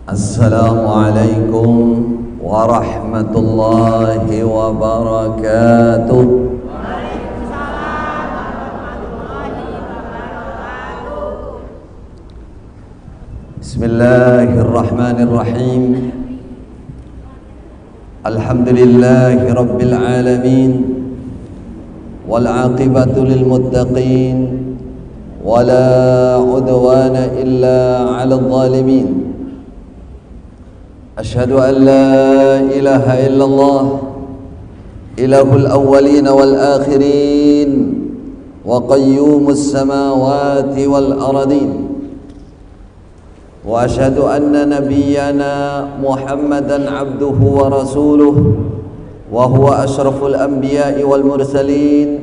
Assalamualaikum warahmatullahi wabarakatuh. Waalaikumsalam warahmatullahi wabarakatuh. Bismillahirrahmanirrahim. Alhamdulillahi rabbil alamin. Wal aqibatu lil muttaqin. Wala udwana illa 'alal zalimin. Asyhadu an la ilaha illallah ilahul awwalin wal akhirin wa qayyumus samawati wal ardin. Wa asyhadu anna nabiyyana Muhammadan abduhu wa rasuluh wa huwa asyraful anbiya'i wal mursalin,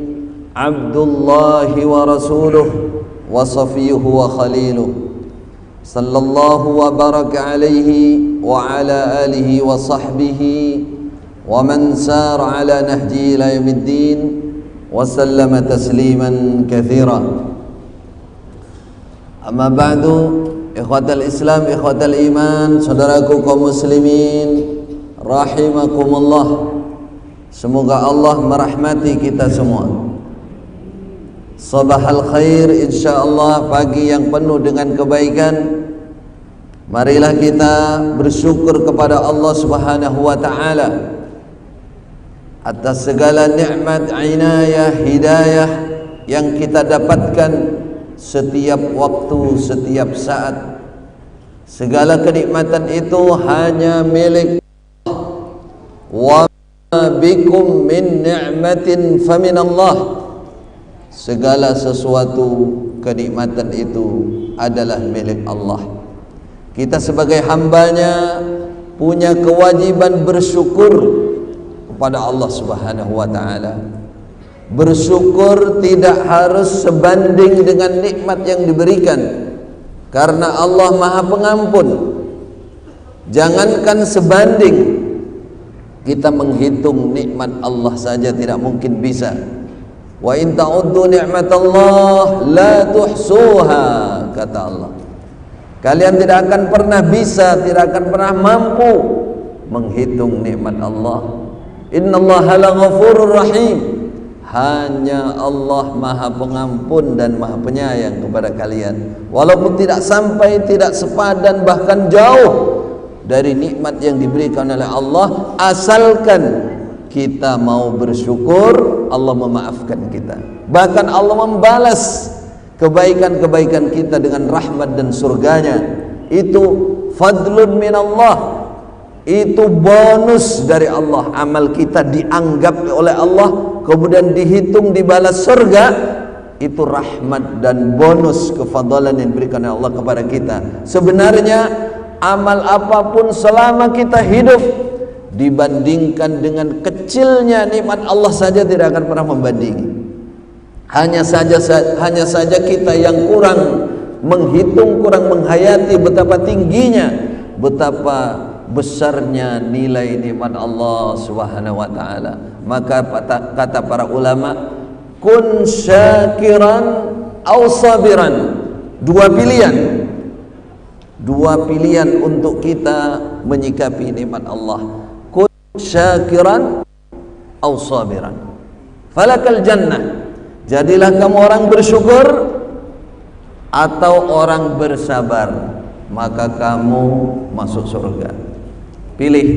abdullahi wa rasuluh wa safiyuhu wa khaliluh. Sallallahu wa baraka alaihi wa ala alihi wa sahbihi wa man sar ala nahji ila yaumiddin wa sallama tasliman katsira. Amma ba'du, ikhwatal Islam, ikhwatal iman, saudaraku kaum muslimin rahimakumullah. Semoga Allah merahmati kita semua. Sabahal khair, insyaallah pagi yang penuh dengan kebaikan. Marilah kita bersyukur kepada Allah Subhanahu wa taala atas segala nikmat, inayah, hidayah yang kita dapatkan setiap waktu, setiap saat. Segala kenikmatan itu hanya milik Allah. Wa ma bikum min ni'matin faminallah. Segala sesuatu kenikmatan itu adalah milik Allah. Kita sebagai hambanya punya kewajiban bersyukur kepada Allah Subhanahu wa ta'ala. Bersyukur tidak harus sebanding dengan nikmat yang diberikan, karena Allah Maha Pengampun. Jangankan sebanding, kita menghitung nikmat Allah saja tidak mungkin bisa. Wa in ta'uddu ni'matallah la tuhsuha, kata Allah. Kalian tidak akan pernah bisa, tidak akan pernah mampu menghitung nikmat Allah. Innallaha laghafurur rahim. Hanya Allah Maha Pengampun dan Maha Penyayang kepada kalian. Walaupun tidak sampai, tidak sepadan, bahkan jauh dari nikmat yang diberikan oleh Allah, asalkan kita mau bersyukur, Allah memaafkan kita. Bahkan Allah membalas kebaikan-kebaikan kita dengan rahmat dan surganya. Itu fadlun minallah. Itu bonus dari Allah. Amal kita dianggap oleh Allah, kemudian dihitung, dibalas surga. Itu rahmat dan bonus kefadalan yang diberikan oleh Allah kepada kita. Sebenarnya amal apapun selama kita hidup, dibandingkan dengan kecilnya nikmat Allah saja tidak akan pernah membandingi. Hanya saja kita yang kurang menghitung, kurang menghayati betapa tingginya, betapa besarnya nilai nikmat Allah Subhanahu wa taala. Maka kata para ulama, kun syakiran aw sabiran. Dua pilihan untuk kita menyikapi nikmat Allah. Syakiran aw sabiran falakal jannah. Jadilah kamu orang bersyukur atau orang bersabar, maka kamu masuk surga. Pilih.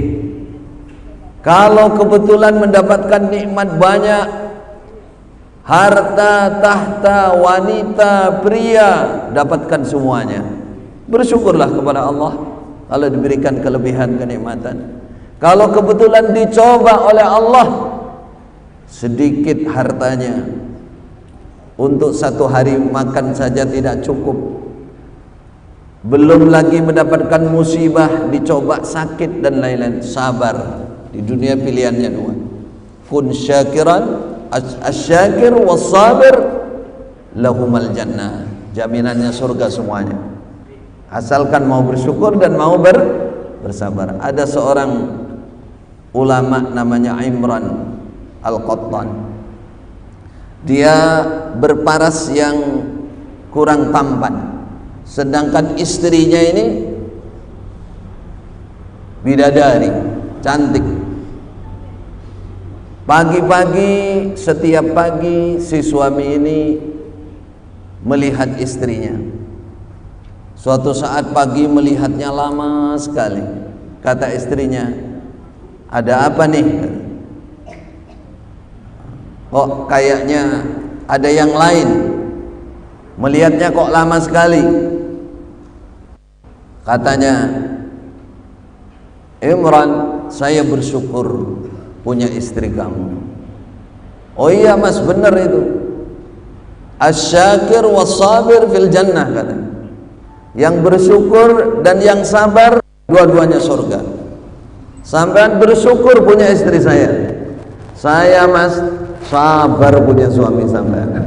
Kalau kebetulan mendapatkan nikmat banyak, harta, tahta, wanita, pria, dapatkan semuanya, bersyukurlah kepada Allah kalau diberikan kelebihan kenikmatan. Kalau kebetulan dicoba oleh Allah, sedikit hartanya, untuk satu hari makan saja tidak cukup, belum lagi mendapatkan musibah, dicoba sakit dan lain-lain, sabar. Di dunia pilihannya dua, kun syakiran, asyakir was-sabir lahumal jannah. Jaminannya surga semuanya, asalkan mau bersyukur dan mau bersabar. Ada seorang ulama namanya Imran Al-Qattan. Dia berparas yang kurang tampan, sedangkan istrinya ini bidadari cantik. Pagi-pagi, setiap pagi si suami ini melihat istrinya. Suatu saat pagi melihatnya lama sekali. Kata istrinya, ada apa nih? Kok kayaknya ada yang lain, melihatnya kok lama sekali. Katanya, Imran, saya bersyukur punya istri kamu. Oh iya mas, benar itu. Asyakir was-sabir fil jannah, katanya. Yang bersyukur dan yang sabar, dua-duanya surga. Sampean bersyukur punya istri saya. Saya mas, sabar punya suami sampean.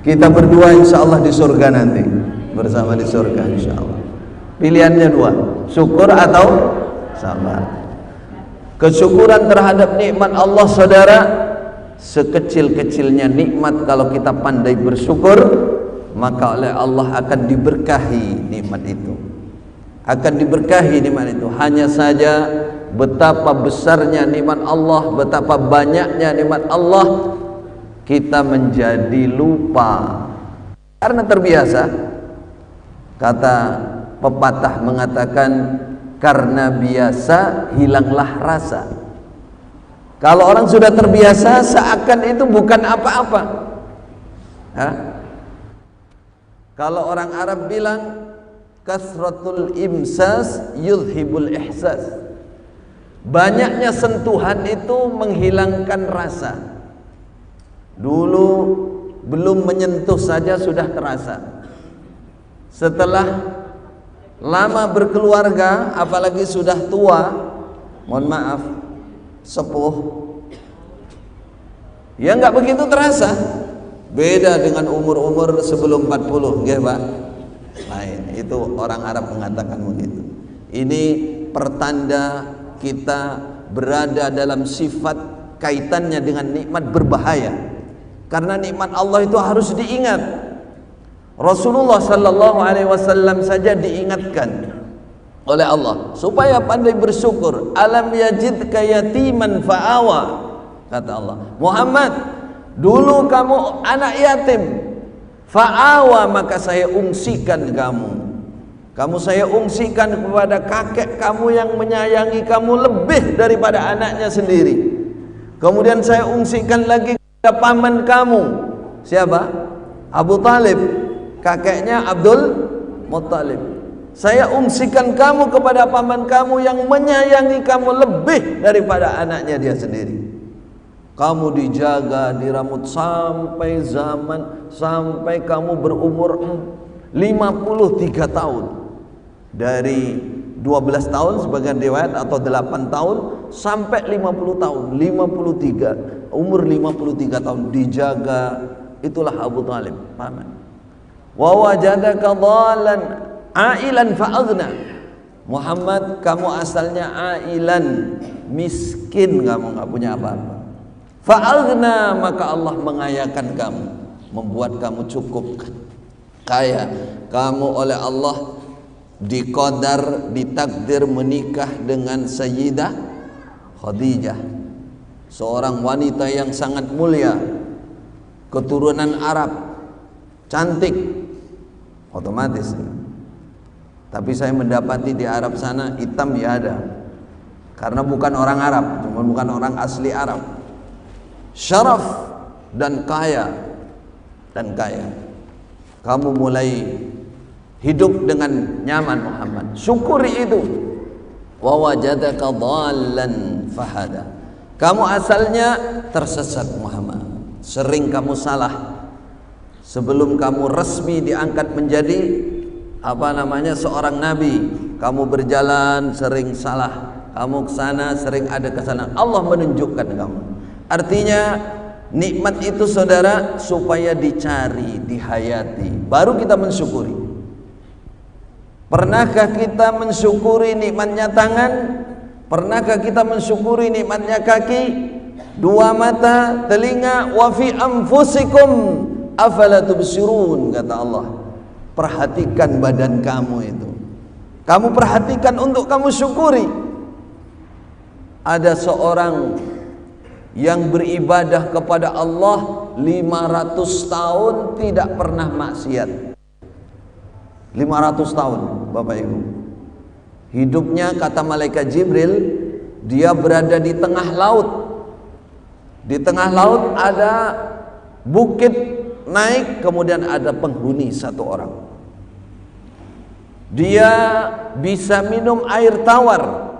Kita berdua insya Allah di surga nanti, bersama di surga insya Allah. Pilihannya dua, syukur atau sabar. Kesyukuran terhadap nikmat Allah, saudara, sekecil-kecilnya nikmat, kalau kita pandai bersyukur, maka oleh Allah akan diberkahi nikmat itu. Akan diberkahi nikmat itu. Hanya saja betapa besarnya nikmat Allah, betapa banyaknya nikmat Allah, kita menjadi lupa karena terbiasa. Kata pepatah mengatakan, karena biasa hilanglah rasa. Kalau orang sudah terbiasa, seakan itu bukan apa-apa. Kalau orang Arab bilang, kasratul imsas yudhibul ihsas. Banyaknya sentuhan itu menghilangkan rasa. Dulu belum menyentuh saja sudah terasa. Setelah lama berkeluarga, apalagi sudah tua, mohon maaf, sepuh, ya nggak begitu terasa. Beda dengan umur-umur sebelum 40, ya Pak. Lain, itu orang Arab mengatakan begitu. Ini pertanda kita berada dalam sifat kaitannya dengan nikmat berbahaya. Karena nikmat Allah itu harus diingat. Rasulullah sallallahu alaihi wasallam saja diingatkan oleh Allah supaya pandai bersyukur. Alam yajidka yatiman fa'awa, kata Allah. Muhammad, dulu kamu anak yatim, fa'awa, maka saya ungsikan kamu. Kamu saya ungsikan kepada kakek kamu yang menyayangi kamu lebih daripada anaknya sendiri. Kemudian saya ungsikan lagi kepada paman kamu. Siapa? Abu Talib, kakeknya Abdul Muttalib. Saya ungsikan kamu kepada paman kamu yang menyayangi kamu lebih daripada anaknya dia sendiri. Kamu dijaga, diramut sampai zaman, sampai kamu berumur 53 tahun. Dari 12 tahun sebagian riwayat atau 8 tahun sampai 50 tahun, 53, umur 53 tahun dijaga. Itulah Abu Talib, paman. Wa wajadaka dhalan ailan fa'aghna. Muhammad, kamu asalnya ailan, miskin, kamu enggak punya apa-apa. Fa'aghna, maka Allah mengayakan kamu, membuat kamu cukup kaya. Kamu oleh Allah diqadar, ditakdir menikah dengan Sayyidah Khadijah, seorang wanita yang sangat mulia, keturunan Arab, cantik, otomatis. Tapi saya mendapati di Arab sana hitam ya ada, karena bukan orang Arab, cuma bukan orang asli Arab. Syaraf dan kaya, kamu mulai hidup dengan nyaman. Muhammad, syukuri itu. Wa wajadaka dhallan fahada. Kamu asalnya tersesat Muhammad, sering kamu salah. Sebelum kamu resmi diangkat menjadi seorang nabi, kamu berjalan sering salah, kamu kesana sering ada kesana. Allah menunjukkan kamu. Artinya nikmat itu saudara supaya dicari, dihayati, baru kita mensyukuri. Pernahkah kita mensyukuri nikmatnya tangan? Pernahkah kita mensyukuri nikmatnya kaki, dua mata, telinga? Wa fi anfusikum afala tubsirun, kata Allah. Perhatikan badan kamu itu. Kamu perhatikan untuk kamu syukuri. Ada seorang yang beribadah kepada Allah 500 tahun tidak pernah maksiat. 500 tahun, Bapak Ibu. Hidupnya, kata malaikat Jibril, dia berada di tengah laut. Di tengah laut ada bukit naik, kemudian ada penghuni satu orang. Dia bisa minum air tawar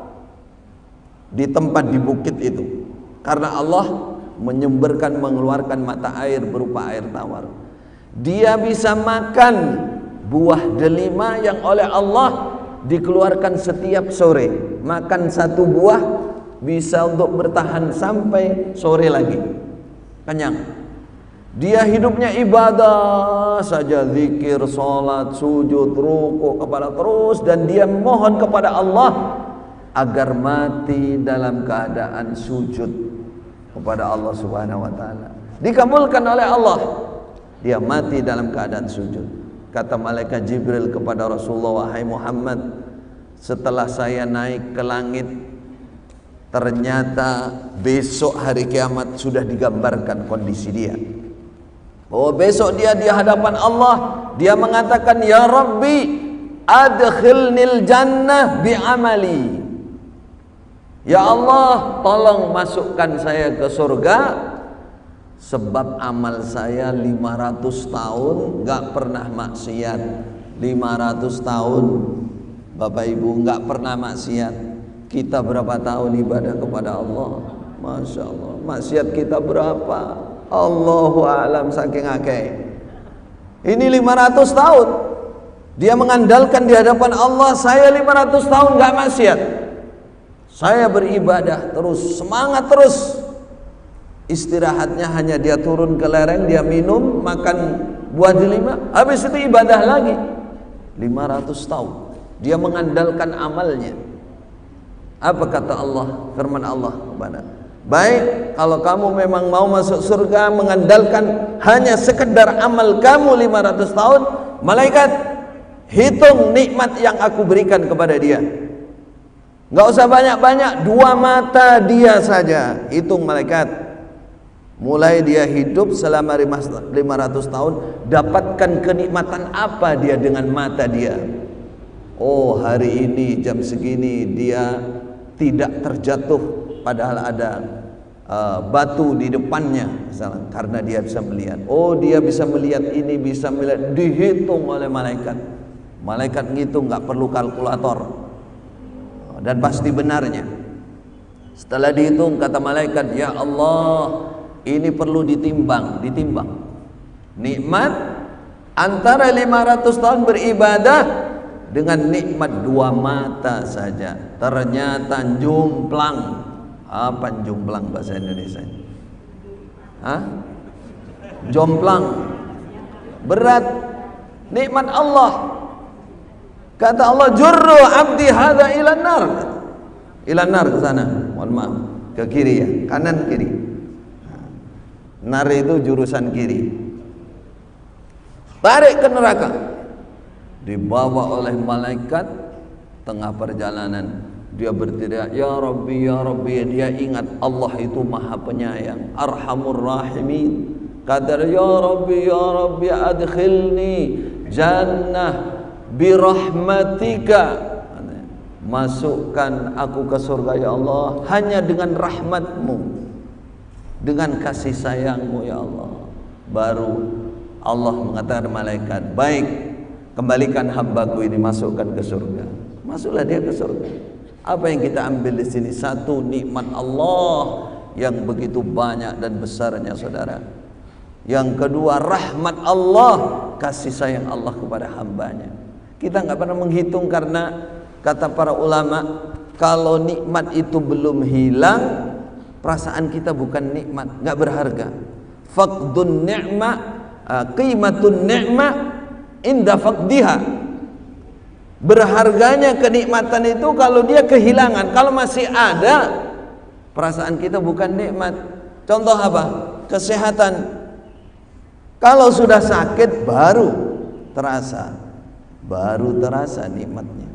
di tempat di bukit itu, karena Allah mengeluarkan mata air berupa air tawar. Dia bisa makan buah delima yang oleh Allah dikeluarkan setiap sore. Makan satu buah bisa untuk bertahan sampai sore lagi, kenyang. Dia hidupnya ibadah saja, zikir, salat, sujud, ruku, kepala terus, dan dia mohon kepada Allah agar mati dalam keadaan sujud kepada Allah Subhanahu wa taala. Dikabulkan oleh Allah. Dia mati dalam keadaan sujud. Kata malaikat Jibril kepada Rasulullah, wahai Muhammad, setelah saya naik ke langit, ternyata besok hari kiamat sudah digambarkan kondisi dia. Bahwa besok dia di hadapan Allah, dia mengatakan, ya Rabbi, adkhilnil jannah bi'amali. Ya Allah, tolong masukkan saya ke surga, sebab amal saya 500 tahun gak pernah maksiat. 500 tahun Bapak Ibu gak pernah maksiat. Kita berapa tahun ibadah kepada Allah? Masya Allah. Maksiat kita berapa? Allahu a'lam, saking akeh. Ini 500 tahun dia mengandalkan di hadapan Allah, saya 500 tahun gak maksiat, saya beribadah terus, semangat terus. Istirahatnya hanya dia turun ke lereng, dia minum, makan buah delima, habis itu ibadah lagi. 500 tahun dia mengandalkan amalnya. Apa kata Allah? Firman Allah kepada, baik, kalau kamu memang mau masuk surga mengandalkan hanya sekedar amal kamu 500 tahun, malaikat hitung nikmat yang aku berikan kepada dia. Nggak usah banyak-banyak, 2 mata dia saja, hitung malaikat. Mulai dia hidup selama 500 tahun, dapatkan kenikmatan apa dia dengan mata dia. Oh, hari ini jam segini dia tidak terjatuh padahal ada batu di depannya misalnya, karena dia bisa melihat. Oh, dia bisa melihat ini, bisa melihat, dihitung oleh malaikat. Malaikat ngitung, nggak perlu kalkulator, dan pasti benarnya. Setelah dihitung, kata malaikat, ya Allah, ini perlu ditimbang. Nikmat antara 500 tahun beribadah dengan nikmat 2 mata saja. Ternyata jumplang. Apa jumplang bahasa Indonesia? Jomplang. Berat nikmat Allah. Kata Allah, jurru abdi hadza ilan nar. Ilan nar, ke sana. Mohon maaf, ke kiri ya, kanan kiri. Nar itu jurusan kiri. Tarik ke neraka. Dibawa oleh malaikat. Tengah perjalanan dia berteriak, ya Rabbi, ya Rabbi. Dia ingat Allah itu maha penyayang, arhamur rahimin. Kata, ya Rabbi, adkhilni jannah birahmatika. Masukkan aku ke surga ya Allah hanya dengan rahmatmu, dengan kasih sayangmu ya Allah. Baru Allah mengatakan malaikat, baik, kembalikan hambaku ini, masukkan ke surga. Masuklah dia ke surga. Apa yang kita ambil di sini? Satu, nikmat Allah yang begitu banyak dan besarnya, saudara. Yang kedua, rahmat Allah, kasih sayang Allah kepada hambanya. Kita nggak pernah menghitung, karena kata para ulama, kalau nikmat itu belum hilang, perasaan kita bukan nikmat, nggak berharga. Faqdun ni'ma, qimatun ni'ma inda faqdiha. Berharganya kenikmatan itu kalau dia kehilangan. Kalau masih ada, perasaan kita bukan nikmat. Contoh apa? Kesehatan. Kalau sudah sakit baru terasa nikmatnya.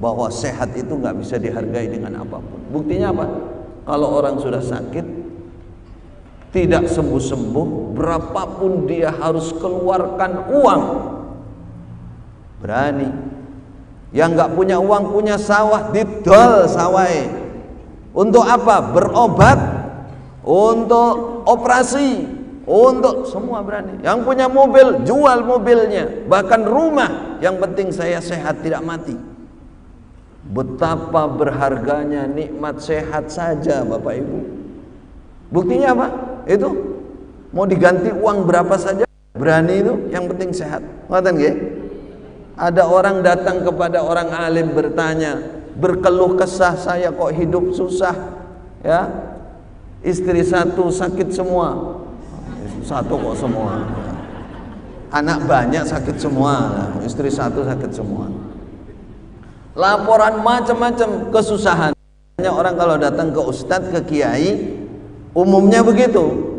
bahwa sehat itu nggak bisa dihargai dengan apapun. Buktinya apa? Kalau orang sudah sakit tidak sembuh-sembuh, berapapun dia harus keluarkan uang, berani. Yang nggak punya uang punya sawah, didol sawai. Untuk apa? Berobat, untuk operasi, untuk semua berani. Yang punya mobil jual mobilnya, bahkan rumah. Yang penting saya sehat tidak mati. Betapa berharganya nikmat sehat saja Bapak Ibu. Buktinya apa? Itu mau diganti uang berapa saja berani itu, yang penting sehat. Ngoten nggih? Ada orang datang kepada orang alim bertanya, berkeluh kesah, saya kok hidup susah ya. Istri satu sakit semua. Satu kok semua. Anak banyak sakit semua, istri satu sakit semua. Laporan macam-macam kesusahan. Banyak orang kalau datang ke ustadz, ke kiai, umumnya begitu.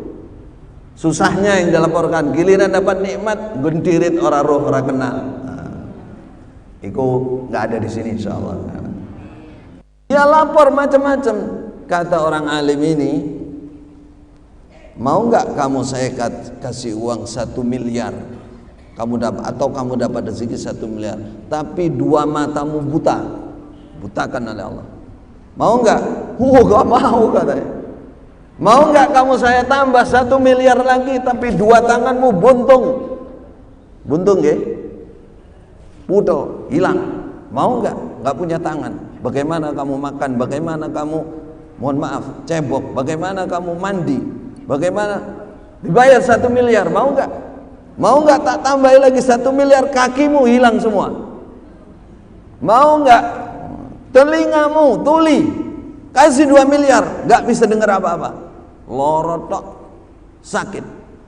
Susahnya yang dilaporkan, giliran dapat nikmat gendirit orang roh orang kenal. Iku nggak ada di sini insyaallah. Dia lapor macam-macam. Kata orang alim ini, mau nggak kamu saya kasih uang 1 miliar? Kamu dapat, atau kamu dapat rezeki 1 miliar, tapi 2 matamu buta, butakan oleh Allah. Mau nggak? Gak mau katanya. Mau nggak kamu saya tambah 1 miliar lagi, tapi 2 tanganmu buntung, buntung ya, putus, hilang. Mau nggak? Nggak punya tangan. Bagaimana kamu makan? Bagaimana kamu, mohon maaf, cebok? Bagaimana kamu mandi? Bagaimana? Dibayar 1 miliar, mau nggak? Mau nggak tak tambahin lagi 1 miliar, kakimu hilang semua? Mau nggak? Telingamu tuli, kasih 2 miliar, nggak bisa dengar apa-apa, lorotok, sakit,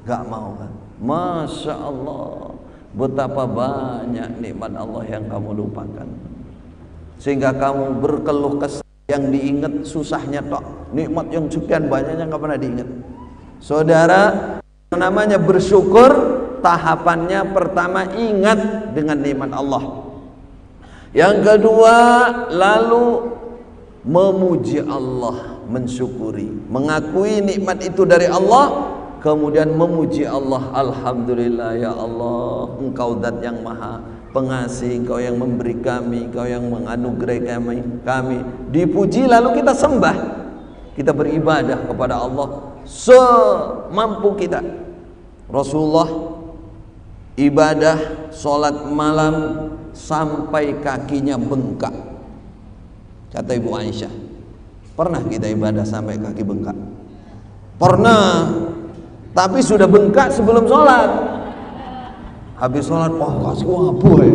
nggak mau kan? Masya Allah, betapa banyak nikmat Allah yang kamu lupakan, sehingga kamu berkeluh kesah. Yang diingat susahnya tok, nikmat yang sekian banyaknya nggak pernah diingat. Saudara, namanya bersyukur. Tahapannya pertama ingat dengan nikmat Allah. Yang kedua lalu memuji Allah, mensyukuri, mengakui nikmat itu dari Allah, kemudian memuji Allah. Alhamdulillah ya Allah, Engkau zat yang maha pengasih, Engkau yang memberi kami, Engkau yang menganugerahi kami. Dipuji lalu kita sembah, kita beribadah kepada Allah semampu kita. Rasulullah ibadah sholat malam sampai kakinya bengkak. Kata Ibu Aisyah, pernah kita ibadah sampai kaki bengkak? Pernah, tapi sudah bengkak sebelum sholat. Habis sholat, wah kasih wabu ya.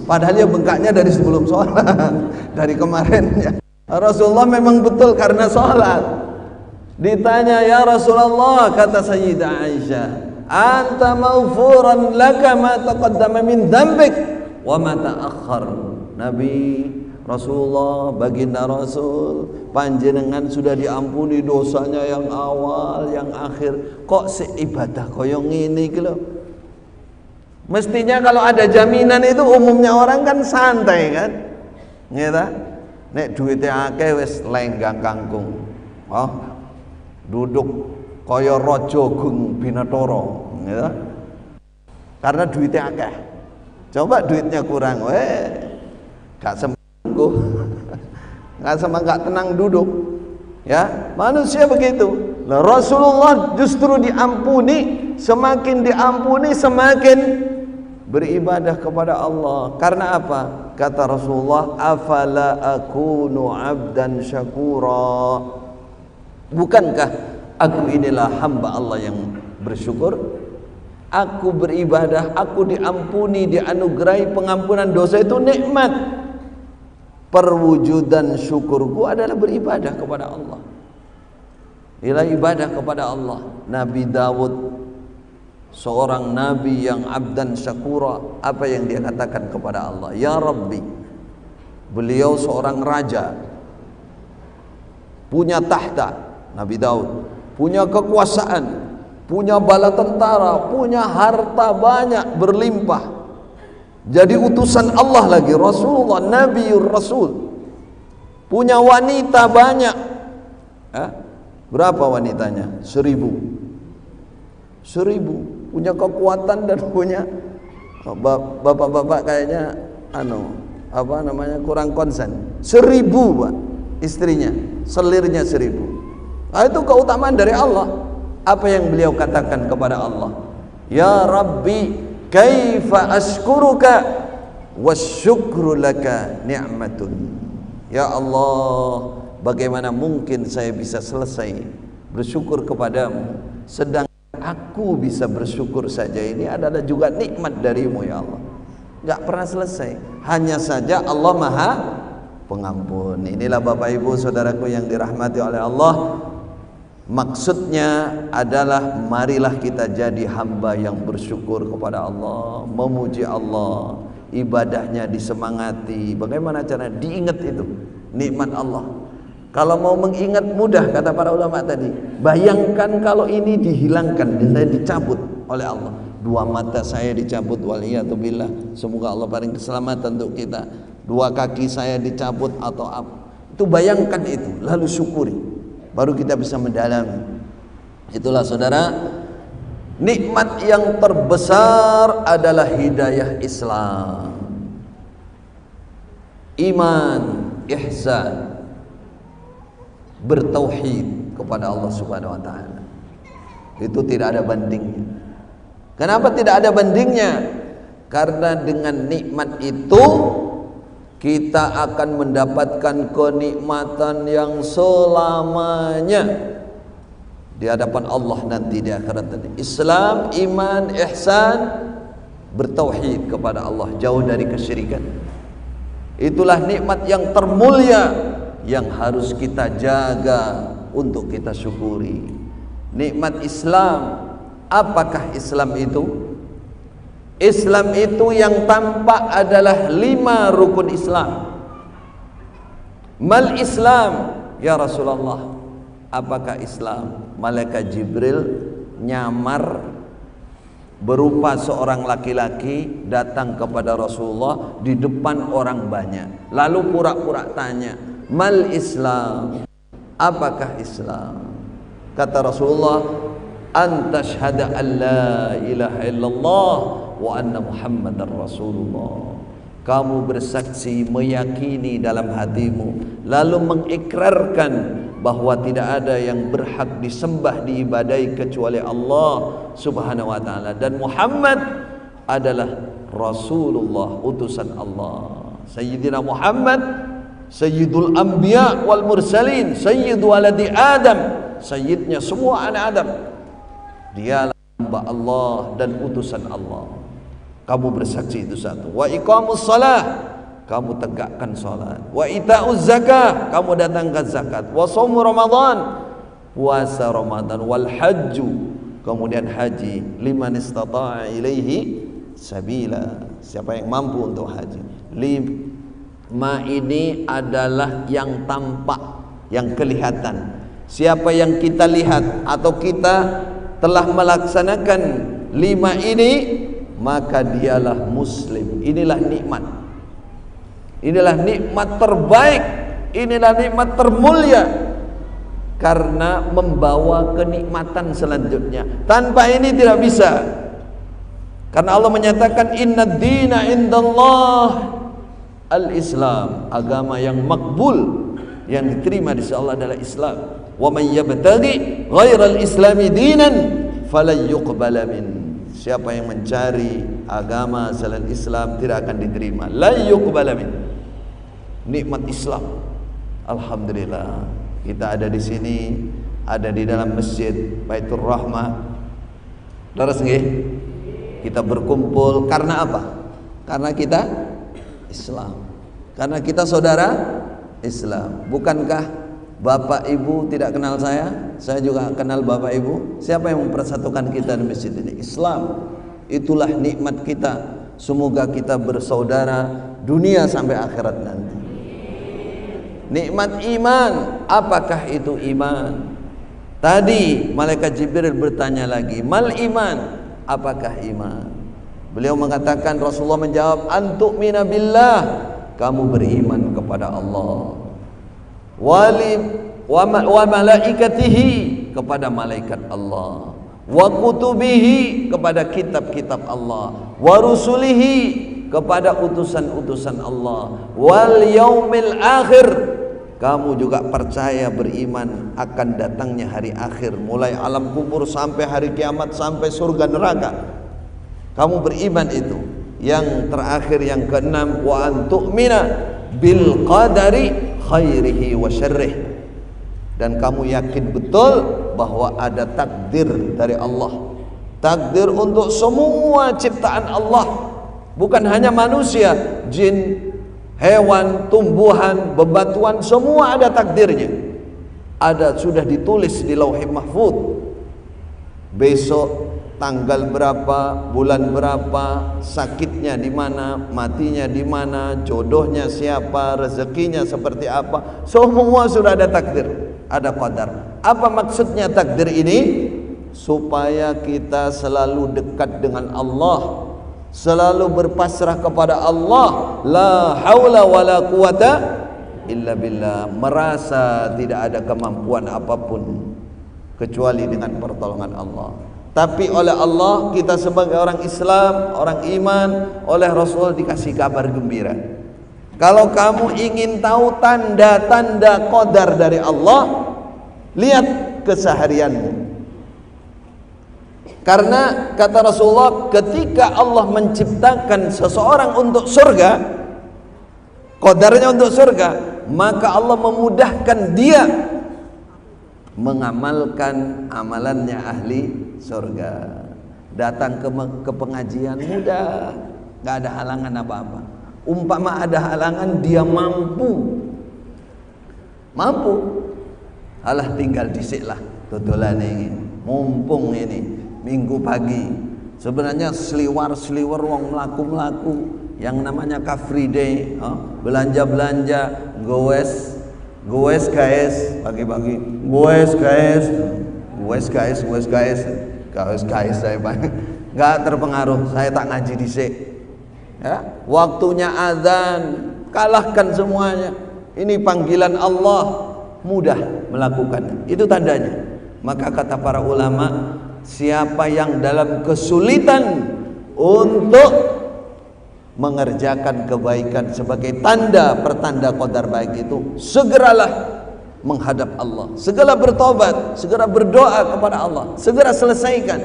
Padahal ya bengkaknya dari sebelum sholat, dari kemarinnya. Rasulullah memang betul karena sholat. Ditanya, ya Rasulullah, kata Sayyidah Aisyah, anta maghfuran laka ma taqaddama min dzambik wa ma ta'akhkhar. Nabi Rasulullah, baginda Rasul, panjenengan sudah diampuni dosanya yang awal, yang akhir. Kok seibadah koyo ngene iki lho. Mestinya kalau ada jaminan itu umumnya orang kan santai kan. Nggih ta? Nek duwite akeh wis lenggang kangkung. Oh. Duduk kaya raja gung Binathara, ya. Karena duitnya akeh. Coba duitnya kurang, gak sembuh, gak tenang duduk, ya. Manusia begitu. Nah, Rasulullah justru diampuni, semakin diampuni semakin beribadah kepada Allah. Karena apa? Kata Rasulullah, afala akunu abdan syakura. Bukankah aku inilah hamba Allah yang bersyukur? Aku beribadah, aku diampuni, dianugerahi pengampunan dosa, itu nikmat. Perwujudan syukurku adalah beribadah kepada Allah. Inilah ibadah kepada Allah. Nabi Dawud, seorang nabi yang abdan syakura, apa yang dia katakan kepada Allah? Ya Rabbi. Beliau seorang raja, punya tahta, Nabi Daud, punya kekuasaan, punya bala tentara, punya harta banyak berlimpah. Jadi utusan Allah lagi, Rasulullah, Nabiur Rasul. Punya wanita banyak. Berapa wanitanya? 1000. Punya kekuatan dan punya bapak-bapak kayaknya kurang konsen. 1000 Pak istrinya, selirnya 1000. Itu keutamaan dari Allah. Apa yang beliau katakan kepada Allah? Ya Rabbi, kaifa ashkuruka wasyukru laka ni'matun. Ya Allah, bagaimana mungkin saya bisa selesai bersyukur kepadamu, sedang aku bisa bersyukur saja, ini adalah juga nikmat darimu ya Allah. Gak pernah selesai. Hanya saja Allah Maha Pengampun. Inilah Bapak Ibu saudaraku yang dirahmati oleh Allah. Maksudnya adalah marilah kita jadi hamba yang bersyukur kepada Allah, memuji Allah, ibadahnya disemangati. Bagaimana cara diingat itu nikmat Allah? Kalau mau mengingat mudah, kata para ulama tadi. Bayangkan kalau ini dihilangkan, saya dicabut oleh Allah. 2 mata saya dicabut, waliyatubillah. Semoga Allah paling keselamatan untuk kita. 2 kaki saya dicabut atau apa. Itu bayangkan itu, lalu syukuri. Baru kita bisa mendalami. Itulah saudara, nikmat yang terbesar adalah hidayah Islam, iman, ihsan, bertauhid kepada Allah Subhanahu wa taala. Itu tidak ada bandingnya. Kenapa tidak ada bandingnya? Karena dengan nikmat itu kita akan mendapatkan kenikmatan yang selamanya di hadapan Allah nanti di akhirat tadi. Islam, iman, ihsan, bertauhid kepada Allah, jauh dari kesyirikan. Itulah nikmat yang termulia yang harus kita jaga untuk kita syukuri. Nikmat Islam, apakah Islam itu? Islam itu yang tampak adalah 5 rukun Islam. Mal Islam ya Rasulullah, apakah Islam? Malaikat Jibril nyamar berupa seorang laki-laki datang kepada Rasulullah di depan orang banyak, lalu pura-pura tanya, mal Islam, apakah Islam? Kata Rasulullah, antashhada an la ilaha illallah wa anna Muhammadar Rasulullah. Kamu bersaksi, meyakini dalam hatimu, lalu mengikrarkan bahwa tidak ada yang berhak disembah, diibadai kecuali Allah Subhanahu wa taala, dan Muhammad adalah Rasulullah, utusan Allah. Sayyidina Muhammad sayyidul anbiya wal mursalin, sayyidu waladi Adam, sayyidnya semua anak Adam. Dialah hamba Allah dan utusan Allah. Kamu bersaksi itu satu. Wa iqamus shalah, kamu tegakkan salat. Wa ita'uz zakah, kamu datangkan zakat. Wa shaum Ramadan, puasa Ramadan. Wal hajju, kemudian haji. Liman istata'a ilaihi sabila, siapa yang mampu untuk haji. 5 ini adalah yang tampak, yang kelihatan. Siapa yang kita lihat atau kita telah melaksanakan 5 ini, maka dialah muslim. Inilah nikmat. Inilah nikmat terbaik. Inilah nikmat termulia, karena membawa kenikmatan selanjutnya. Tanpa ini tidak bisa. Karena Allah menyatakan innad dina indallah al-Islam, agama yang makbul, yang diterima di sisi Allah adalah Islam. Wa may yabtaghi ghairal islami dinan falan yuqbala min. Siapa yang mencari agama selain Islam tidak akan diterima. La yuqbala min. Nikmat Islam. Alhamdulillah, kita ada di sini, ada di dalam masjid Baitur Rahmah. Leres nggih? Kita berkumpul karena apa? Karena kita Islam. Karena kita saudara Islam. Bukankah Bapak Ibu tidak kenal saya juga kenal Bapak Ibu. Siapa yang mempersatukan kita di masjid ini? Islam. Itulah nikmat kita. Semoga kita bersaudara dunia sampai akhirat nanti. Nikmat iman, apakah itu iman? Tadi malaikat Jibril bertanya lagi, mal iman, apakah iman? Beliau mengatakan, Rasulullah menjawab, antu'mina billah, kamu beriman kepada Allah, wa malaikatihi, kepada malaikat Allah, wa kutubihi, kepada kitab-kitab Allah, wa rusulihi, kepada utusan-utusan Allah, wal yaumil akhir, kamu juga percaya beriman akan datangnya hari akhir, mulai alam kubur sampai hari kiamat sampai surga neraka. Kamu beriman itu. Yang terakhir, yang keenam, wa antu'mina bil qadari khairihi wa syarrih, dan kamu yakin betul bahwa ada takdir dari Allah, takdir untuk semua ciptaan Allah, bukan hanya manusia, jin, hewan, tumbuhan, bebatuan, semua ada takdirnya. Ada, sudah ditulis di Lauhul Mahfuz. Besok tanggal berapa, bulan berapa, sakitnya di mana, matinya di mana, jodohnya siapa, rezekinya seperti apa, semua sudah ada takdir, ada qadar. Apa maksudnya takdir ini? Supaya kita selalu dekat dengan Allah, selalu berpasrah kepada Allah, la haula wala quwata illa billah, merasa tidak ada kemampuan apapun kecuali dengan pertolongan Allah. Tapi oleh Allah, kita sebagai orang Islam, orang iman, oleh Rasul dikasih kabar gembira. Kalau kamu ingin tahu tanda-tanda qadar dari Allah, lihat keseharianmu. Karena kata Rasulullah, ketika Allah menciptakan seseorang untuk surga, qadarnya untuk surga, maka Allah memudahkan dia mengamalkan amalannya ahli surga. Datang ke pengajian mudah, gak ada halangan apa-apa. Umpama ada halangan, dia mampu. Alah, tinggal disiklah tutulan ini, mumpung ini minggu pagi. Sebenarnya seliwar wong melaku yang namanya Car Free Day, belanja goes guys, bagi-bagi goes guys saya nggak terpengaruh, saya tak ngaji dhisik ya. Waktunya azan, kalahkan semuanya. Ini panggilan Allah, mudah melakukannya, itu tandanya. Maka kata para ulama, siapa yang dalam kesulitan untuk mengerjakan kebaikan sebagai pertanda qadar baik itu, segeralah menghadap Allah, segera bertobat, segera berdoa kepada Allah, segera selesaikan,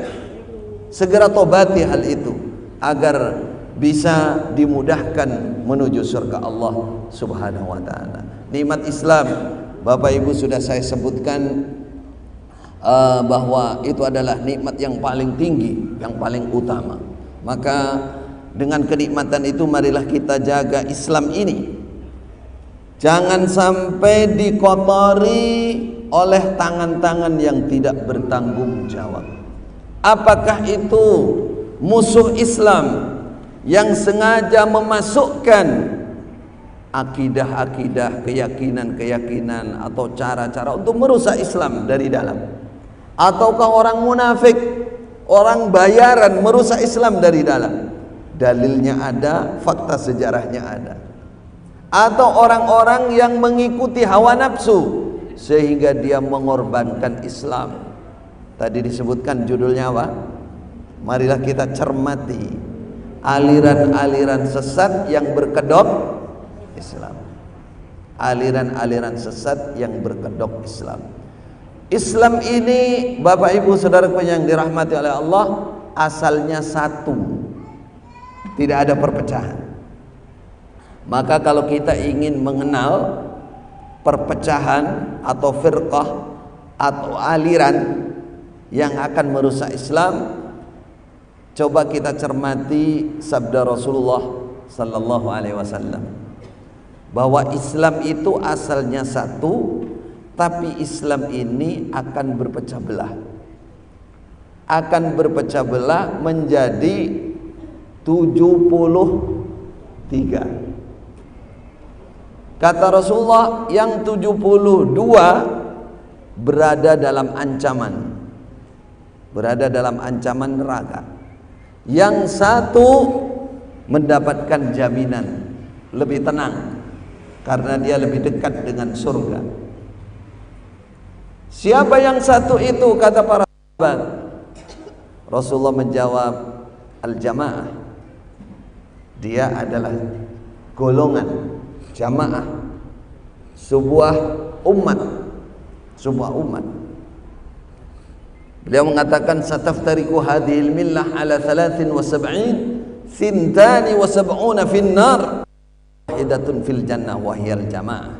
segera tobati hal itu agar bisa dimudahkan menuju surga Allah Subhanahu wa taala. Nikmat Islam, Bapak Ibu sudah saya sebutkan bahwa itu adalah nikmat yang paling tinggi, yang paling utama. Maka dengan kenikmatan itu marilah kita jaga Islam ini. Jangan sampai dikotori oleh tangan-tangan yang tidak bertanggung jawab. Apakah itu musuh Islam yang sengaja memasukkan akidah-akidah, keyakinan-keyakinan atau cara-cara untuk merusak Islam dari dalam? Ataukah orang munafik, orang bayaran merusak Islam dari dalam? Dalilnya ada, fakta sejarahnya ada. Atau orang-orang yang mengikuti hawa nafsu sehingga dia mengorbankan Islam. Tadi disebutkan judulnya apa? Marilah kita cermati aliran-aliran sesat yang berkedok Islam. Aliran-aliran sesat yang berkedok Islam. Islam ini, Bapak Ibu Saudaraku yang dirahmati oleh Allah, asalnya satu. Tidak ada perpecahan. Maka kalau kita ingin mengenal perpecahan atau firqah atau aliran yang akan merusak Islam, coba kita cermati sabda Rasulullah sallallahu alaihi wasallam bahwa Islam itu asalnya satu, tapi Islam ini akan berpecah belah. Akan berpecah belah menjadi 73. Kata Rasulullah, yang 72 berada dalam ancaman neraka. Yang satu mendapatkan jaminan, lebih tenang karena dia lebih dekat dengan surga. Siapa yang satu itu, kata para sahabat? Rasulullah menjawab, al-jamaah. Dia adalah golongan jamaah, sebuah umat. Beliau mengatakan, sataftariqu hadhil millah ala 73 thintani wa sab'una fin nar wahidatun fil jannah wa hiyal jamaah.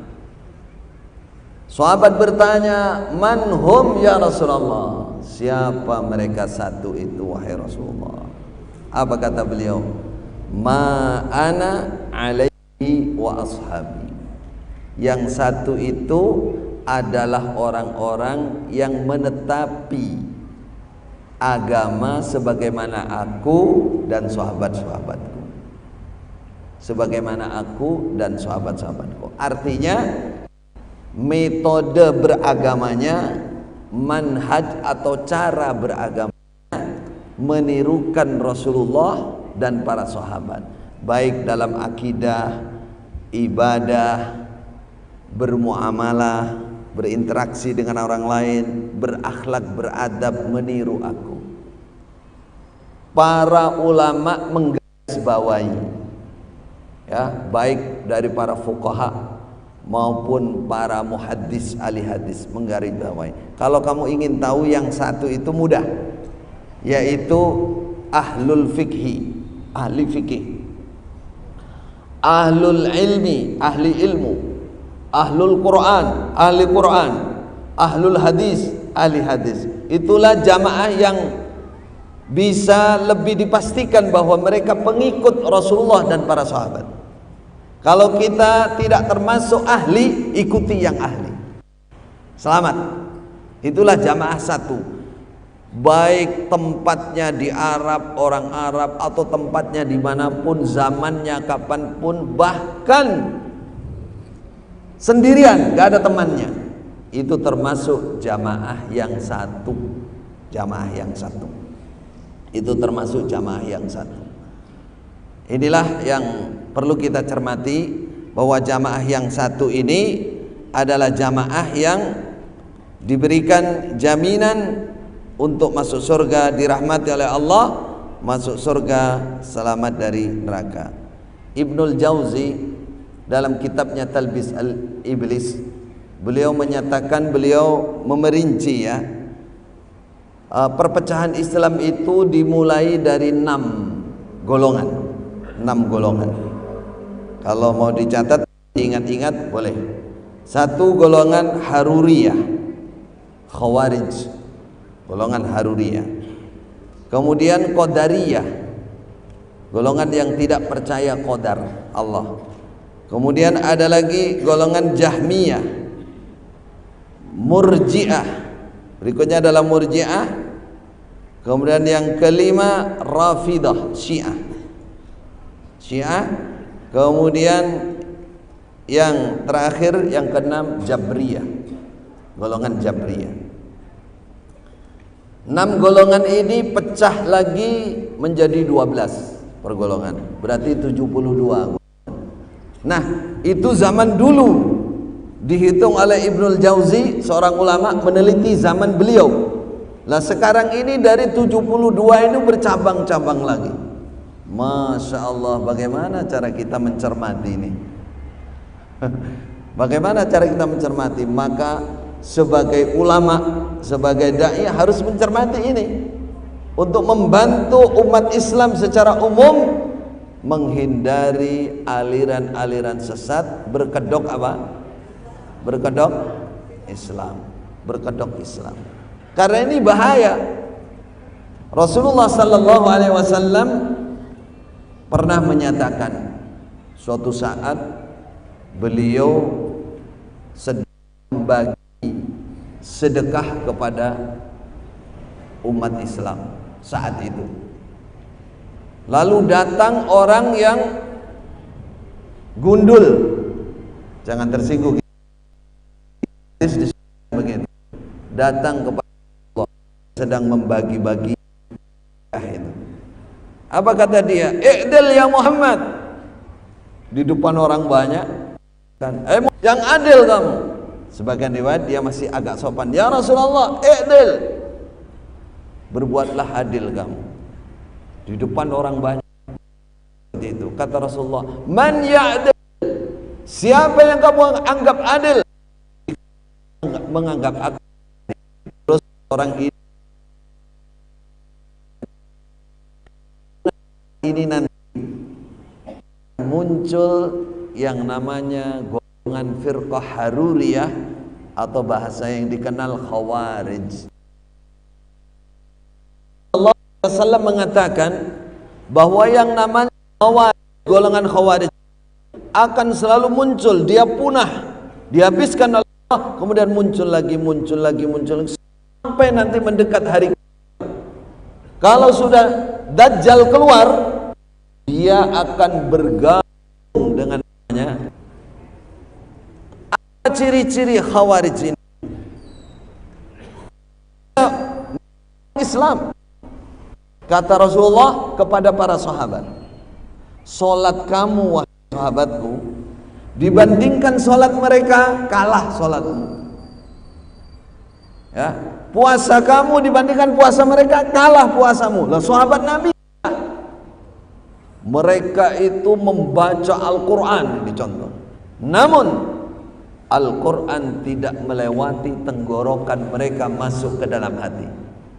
Sahabat bertanya, man hum ya Rasulullah? Siapa mereka satu itu wahai Rasulullah? Apa kata beliau? Ma ana alaihi wa ashabi. Yang satu itu adalah orang-orang yang menetapi agama sebagaimana aku dan sahabat-sahabatku. Sebagaimana aku dan sahabat-sahabatku. Artinya metode beragamanya, manhaj atau cara beragamanya menirukan Rasulullah dan para sahabat, baik dalam akidah, ibadah, bermuamalah, berinteraksi dengan orang lain, berakhlak, beradab, meniru aku. Para ulama menggarisbawahi, ya, baik dari para fuqaha maupun para muhaddis, ahli hadis, menggarisbawahi. Kalau kamu ingin tahu yang satu itu mudah, yaitu ahlul fikhi, ahli fikih, ahlul ilmi, ahli ilmu, ahlul Quran, ahli Quran, ahlul hadis, ahli hadis. Itulah jamaah yang bisa lebih dipastikan bahwa mereka pengikut Rasulullah dan para sahabat. Kalau kita tidak termasuk ahli, ikuti yang ahli, selamat. Itulah jamaah satu, baik tempatnya di Arab, orang Arab, atau tempatnya dimanapun, zamannya kapanpun, bahkan sendirian, gak ada temannya, itu termasuk jamaah yang satu. Jamaah yang satu itu termasuk jamaah yang satu. Inilah yang perlu kita cermati, bahwa jamaah yang satu ini adalah jamaah yang diberikan jaminan untuk masuk surga, dirahmati oleh Allah, masuk surga selamat dari neraka. Ibnul Jauzi dalam kitabnya Talbis al-Iblis, beliau menyatakan, beliau memerinci, ya, perpecahan Islam itu dimulai dari 6 golongan. 6 golongan. Kalau mau dicatat, ingat-ingat boleh. 1 golongan Haruriyah, Khawarij, golongan Haruriyah. Kemudian Qadariyah, golongan yang tidak percaya qadar Allah. Kemudian ada lagi golongan Jahmiyah, Murji'ah, berikutnya adalah Murji'ah. Kemudian yang kelima Rafidah, Syiah. Kemudian yang terakhir, yang keenam, Jabriyah, golongan Jabriyah. 6 golongan ini pecah lagi menjadi 12 pergolongan, berarti 72. Nah, itu zaman dulu dihitung oleh Ibnul Jauzi, seorang ulama meneliti zaman beliau. Nah, sekarang ini dari 72 ini bercabang-cabang lagi. Masya Allah, bagaimana cara kita mencermati ini? Bagaimana cara kita mencermati? Maka sebagai ulama, sebagai dai harus mencermati ini untuk membantu umat Islam secara umum menghindari aliran-aliran sesat, berkedok apa? Berkedok Islam, berkedok Islam. Karena ini bahaya. Rasulullah sallallahu alaihi wasallam pernah menyatakan, suatu saat beliau sedang membagi sedekah kepada umat Islam saat itu. Lalu datang orang yang gundul, jangan tersinggung, begitu, datang kepada Allah sedang membagi-bagi itu. Apa kata dia? I'dil ya Muhammad. Di depan orang banyak kan, yang adil kamu. Sebagian riwayat dia masih agak sopan. Ya Rasulullah, i'dil. Berbuatlah adil kamu. Di depan orang banyak. Itu kata Rasulullah, man ya'dil. Siapa yang kamu anggap adil? Menganggap aku. Terus orang ini nanti muncul yang namanya golongan firqah haruriyah atau bahasa yang dikenal khawarij. Allah SWT mengatakan bahwa yang namanya khawarij, golongan khawarij akan selalu muncul, dia punah, dihabiskan oleh Allah, kemudian muncul lagi sampai nanti mendekat hari kiamat. Kalau sudah Dajjal keluar, dia akan bergabung dengannya. Apa ciri-ciri khawarij ini? Islam. Kata Rasulullah kepada para sahabat, solat kamu wahai sahabatku, dibandingkan solat mereka, kalah solatmu. Ya, puasa kamu dibandingkan puasa mereka, kalah puasamu. Lah sahabat Nabi, mereka itu membaca Al-Quran, ini contoh. Namun Al-Quran tidak melewati tenggorokan mereka, masuk ke dalam hati.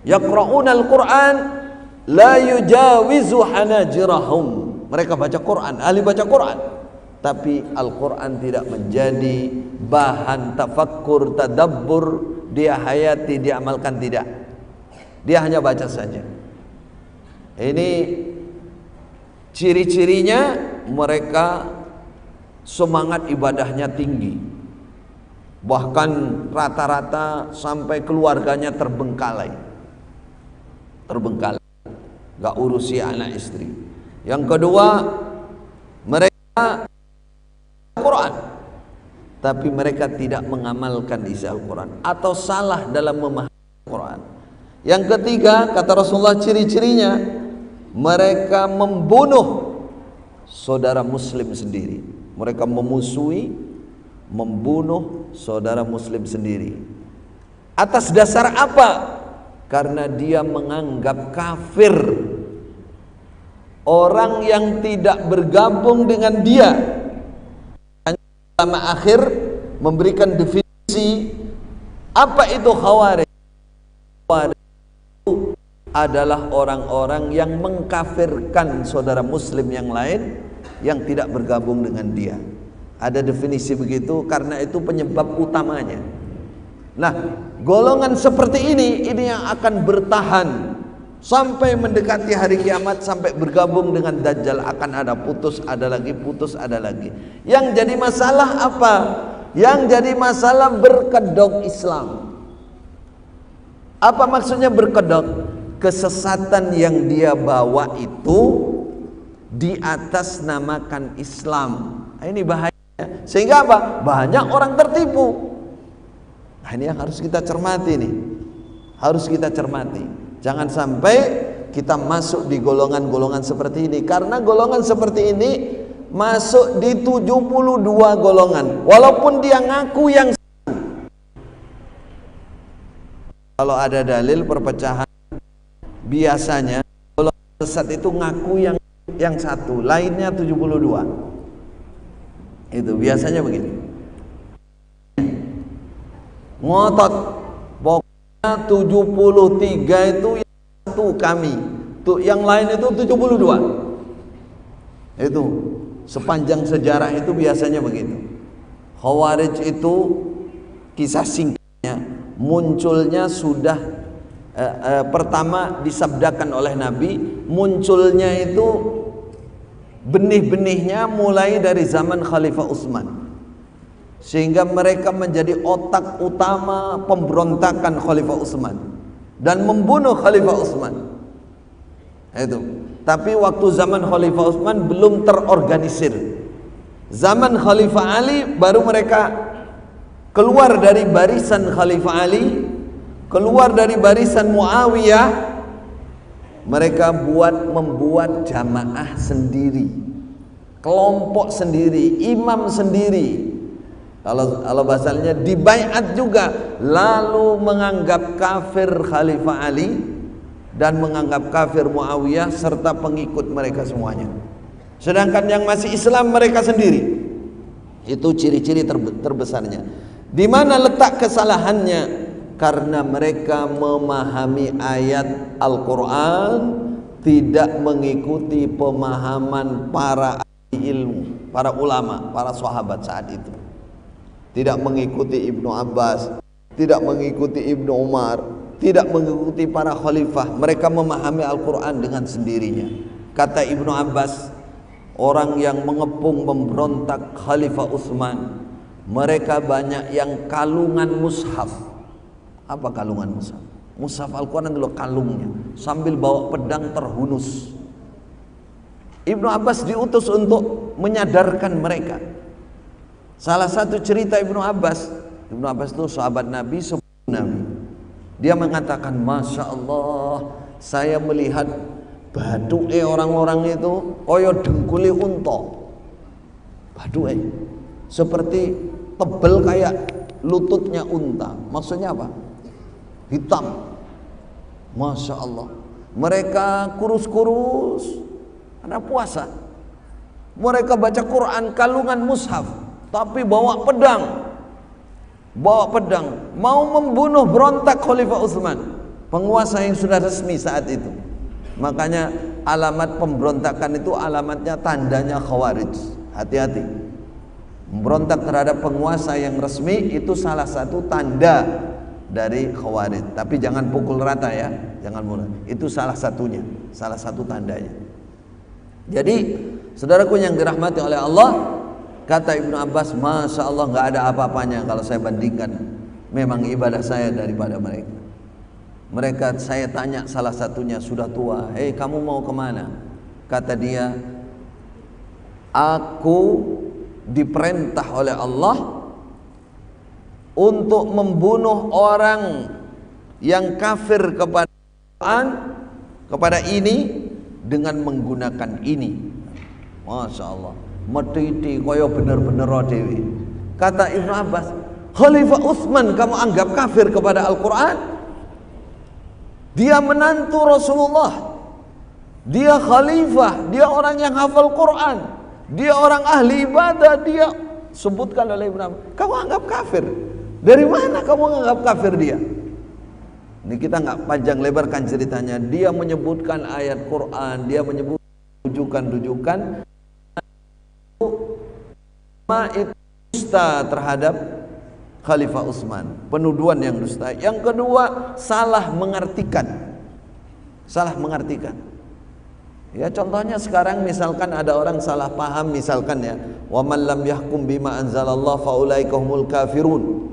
Yaqra'una Al-Quran la yujawizu hanajirahum. Mereka baca Quran, ahli baca Quran, tapi Al-Quran tidak menjadi bahan tafakkur, tadabbur, dia hayati, dia amalkan, tidak. Dia hanya baca saja. Ini ciri-cirinya, mereka semangat ibadahnya tinggi, bahkan rata-rata sampai keluarganya terbengkalai, gak urusi anak istri. Yang kedua, mereka Al-Quran, tapi mereka tidak mengamalkan isi Al-Quran atau salah dalam memahami Al-Quran. Yang ketiga, kata Rasulullah, ciri-cirinya mereka membunuh saudara muslim sendiri. Mereka memusuhi, membunuh saudara muslim sendiri. Atas dasar apa? Karena dia menganggap kafir orang yang tidak bergabung dengan dia. Ulama akhir memberikan definisi apa itu khawarij. Khawarij itu adalah orang-orang yang mengkafirkan saudara muslim yang lain yang tidak bergabung dengan dia. Ada definisi begitu, karena itu penyebab utamanya. Nah, golongan seperti ini yang akan bertahan sampai mendekati hari kiamat, sampai bergabung dengan Dajjal. Akan ada putus, ada lagi, putus, ada lagi. Yang jadi masalah apa? Yang jadi masalah berkedok Islam. Apa maksudnya berkedok? Kesesatan yang dia bawa itu di atas namakan Islam. Nah, ini bahayanya. Sehingga apa? Banyak orang tertipu. Nah, ini yang harus kita cermati nih. Harus kita cermati. Jangan sampai kita masuk di golongan-golongan seperti ini. Karena golongan seperti ini masuk di 72 golongan. Walaupun dia ngaku yang satu. Kalau ada dalil perpecahan, biasanya golongan sesat itu ngaku yang satu, lainnya 72. Itu biasanya begitu. Ngotot, pokoknya 73 itu yang satu kami, tuh yang lain itu 72. Itu sepanjang sejarah itu biasanya begitu. Khawarij itu kisah singkatnya munculnya sudah pertama disabdakan oleh Nabi, munculnya itu benih-benihnya mulai dari zaman Khalifah Utsman, sehingga mereka menjadi otak utama pemberontakan Khalifah Utsman dan membunuh Khalifah Utsman. Itu. Tapi waktu zaman Khalifah Utsman belum terorganisir. Zaman Khalifah Ali baru mereka keluar dari barisan Khalifah Ali, keluar dari barisan Muawiyah, Mereka membuat jamaah sendiri, kelompok sendiri, imam sendiri. Kalau bahasanya dibaiat juga, lalu menganggap kafir Khalifah Ali dan menganggap kafir Muawiyah serta pengikut mereka semuanya. Sedangkan yang masih Islam mereka sendiri. Itu ciri-ciri terbesarnya. Di mana letak kesalahannya? Karena mereka memahami ayat Al-Quran tidak mengikuti pemahaman para ahli ilmu, para ulama, para sahabat saat itu. Tidak mengikuti Ibnu Abbas, tidak mengikuti Ibnu Umar, tidak mengikuti para khalifah. Mereka memahami Al-Quran dengan sendirinya. Kata Ibnu Abbas, orang yang mengepung memberontak Khalifah Utsman, mereka banyak yang kalungan mushaf. Apa kalungan mushaf? Mushaf Al-Quran dulu kalungnya, sambil bawa pedang terhunus. Ibnu Abbas diutus untuk menyadarkan mereka. Salah satu cerita Ibnu Abbas itu sahabat Nabi, sebelum Nabi. Dia mengatakan, Masya Allah, saya melihat baduke orang-orang itu koyo dengkuli unta. Baduke seperti tebel kayak lututnya unta. Maksudnya apa? Hitam. Masya Allah. Mereka kurus-kurus karena puasa. Mereka baca Quran kalungan mushaf, tapi bawa pedang. Mau membunuh berontak Khalifah Utsman, penguasa yang sudah resmi saat itu. Makanya alamat pemberontakan itu alamatnya tandanya Khawarij. Hati-hati. Memberontak terhadap penguasa yang resmi itu salah satu tanda dari Khawarij. Tapi jangan pukul rata ya, jangan mulai. Itu salah satunya, salah satu tandanya. Jadi saudaraku yang dirahmati oleh Allah, kata Ibnu Abbas, Masya Allah, nggak ada apa-apanya kalau saya bandingkan memang ibadah saya daripada mereka. Mereka, saya tanya salah satunya sudah tua, hei kamu mau kemana? Kata dia, aku diperintah oleh Allah untuk membunuh orang yang kafir kepada Quran, kepada ini dengan menggunakan ini. Masya Allah, mediti koyo bener-bener dewi. Kata Ibnu Abbas, Khalifah Utsman kamu anggap kafir kepada Al-Quran? Dia menantu Rasulullah, dia khalifah, dia orang yang hafal Quran, dia orang ahli ibadah, dia sebutkan oleh Ibnu Abbas. Kamu anggap kafir? Dari mana kamu anggap kafir dia? Ini kita nggak panjang lebarkan ceritanya. Dia menyebutkan ayat Quran, dia menyebut rujukan-rujukan itu dusta terhadap Khalifah Utsman, penuduhan yang dusta. Yang kedua, salah mengartikan. Ya contohnya sekarang misalkan ada orang salah paham, misalkan ya, wa man lam yahkum bima anzalallah faulaika humul kafirun.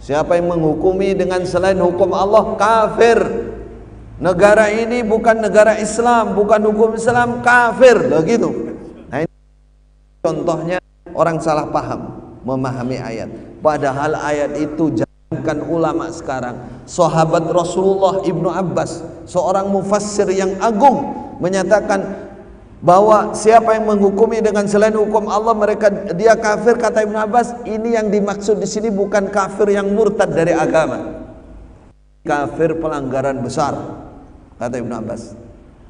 Siapa yang menghukumi dengan selain hukum Allah kafir. Negara ini bukan negara Islam, bukan hukum Islam, kafir. Loh gitu. Nah ini contohnya orang salah paham memahami ayat. Padahal ayat itu, jangankan ulama sekarang, sahabat Rasulullah Ibnu Abbas, seorang mufassir yang agung, menyatakan bahwa siapa yang menghukumi dengan selain hukum Allah dia kafir. Kata Ibnu Abbas, ini yang dimaksud di sini bukan kafir yang murtad dari agama, kafir pelanggaran besar, kata Ibnu Abbas.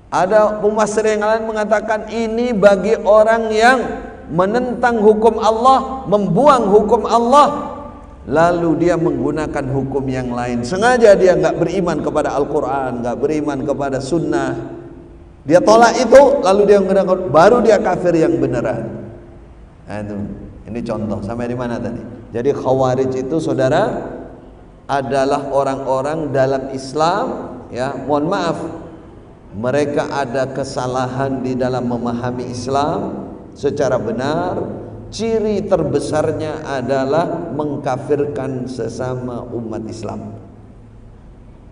Ada mufassir yang lain mengatakan ini bagi orang yang menentang hukum Allah, membuang hukum Allah, lalu dia menggunakan hukum yang lain. Sengaja dia nggak beriman kepada Al-Quran, nggak beriman kepada Sunnah, dia tolak itu, lalu dia menggunakan, baru dia kafir yang beneran. Nah, ini contoh. Sampai di mana tadi? Jadi Khawarij itu saudara adalah orang-orang dalam Islam, ya mohon maaf, mereka ada kesalahan di dalam memahami Islam secara benar. Ciri terbesarnya adalah mengkafirkan sesama umat Islam.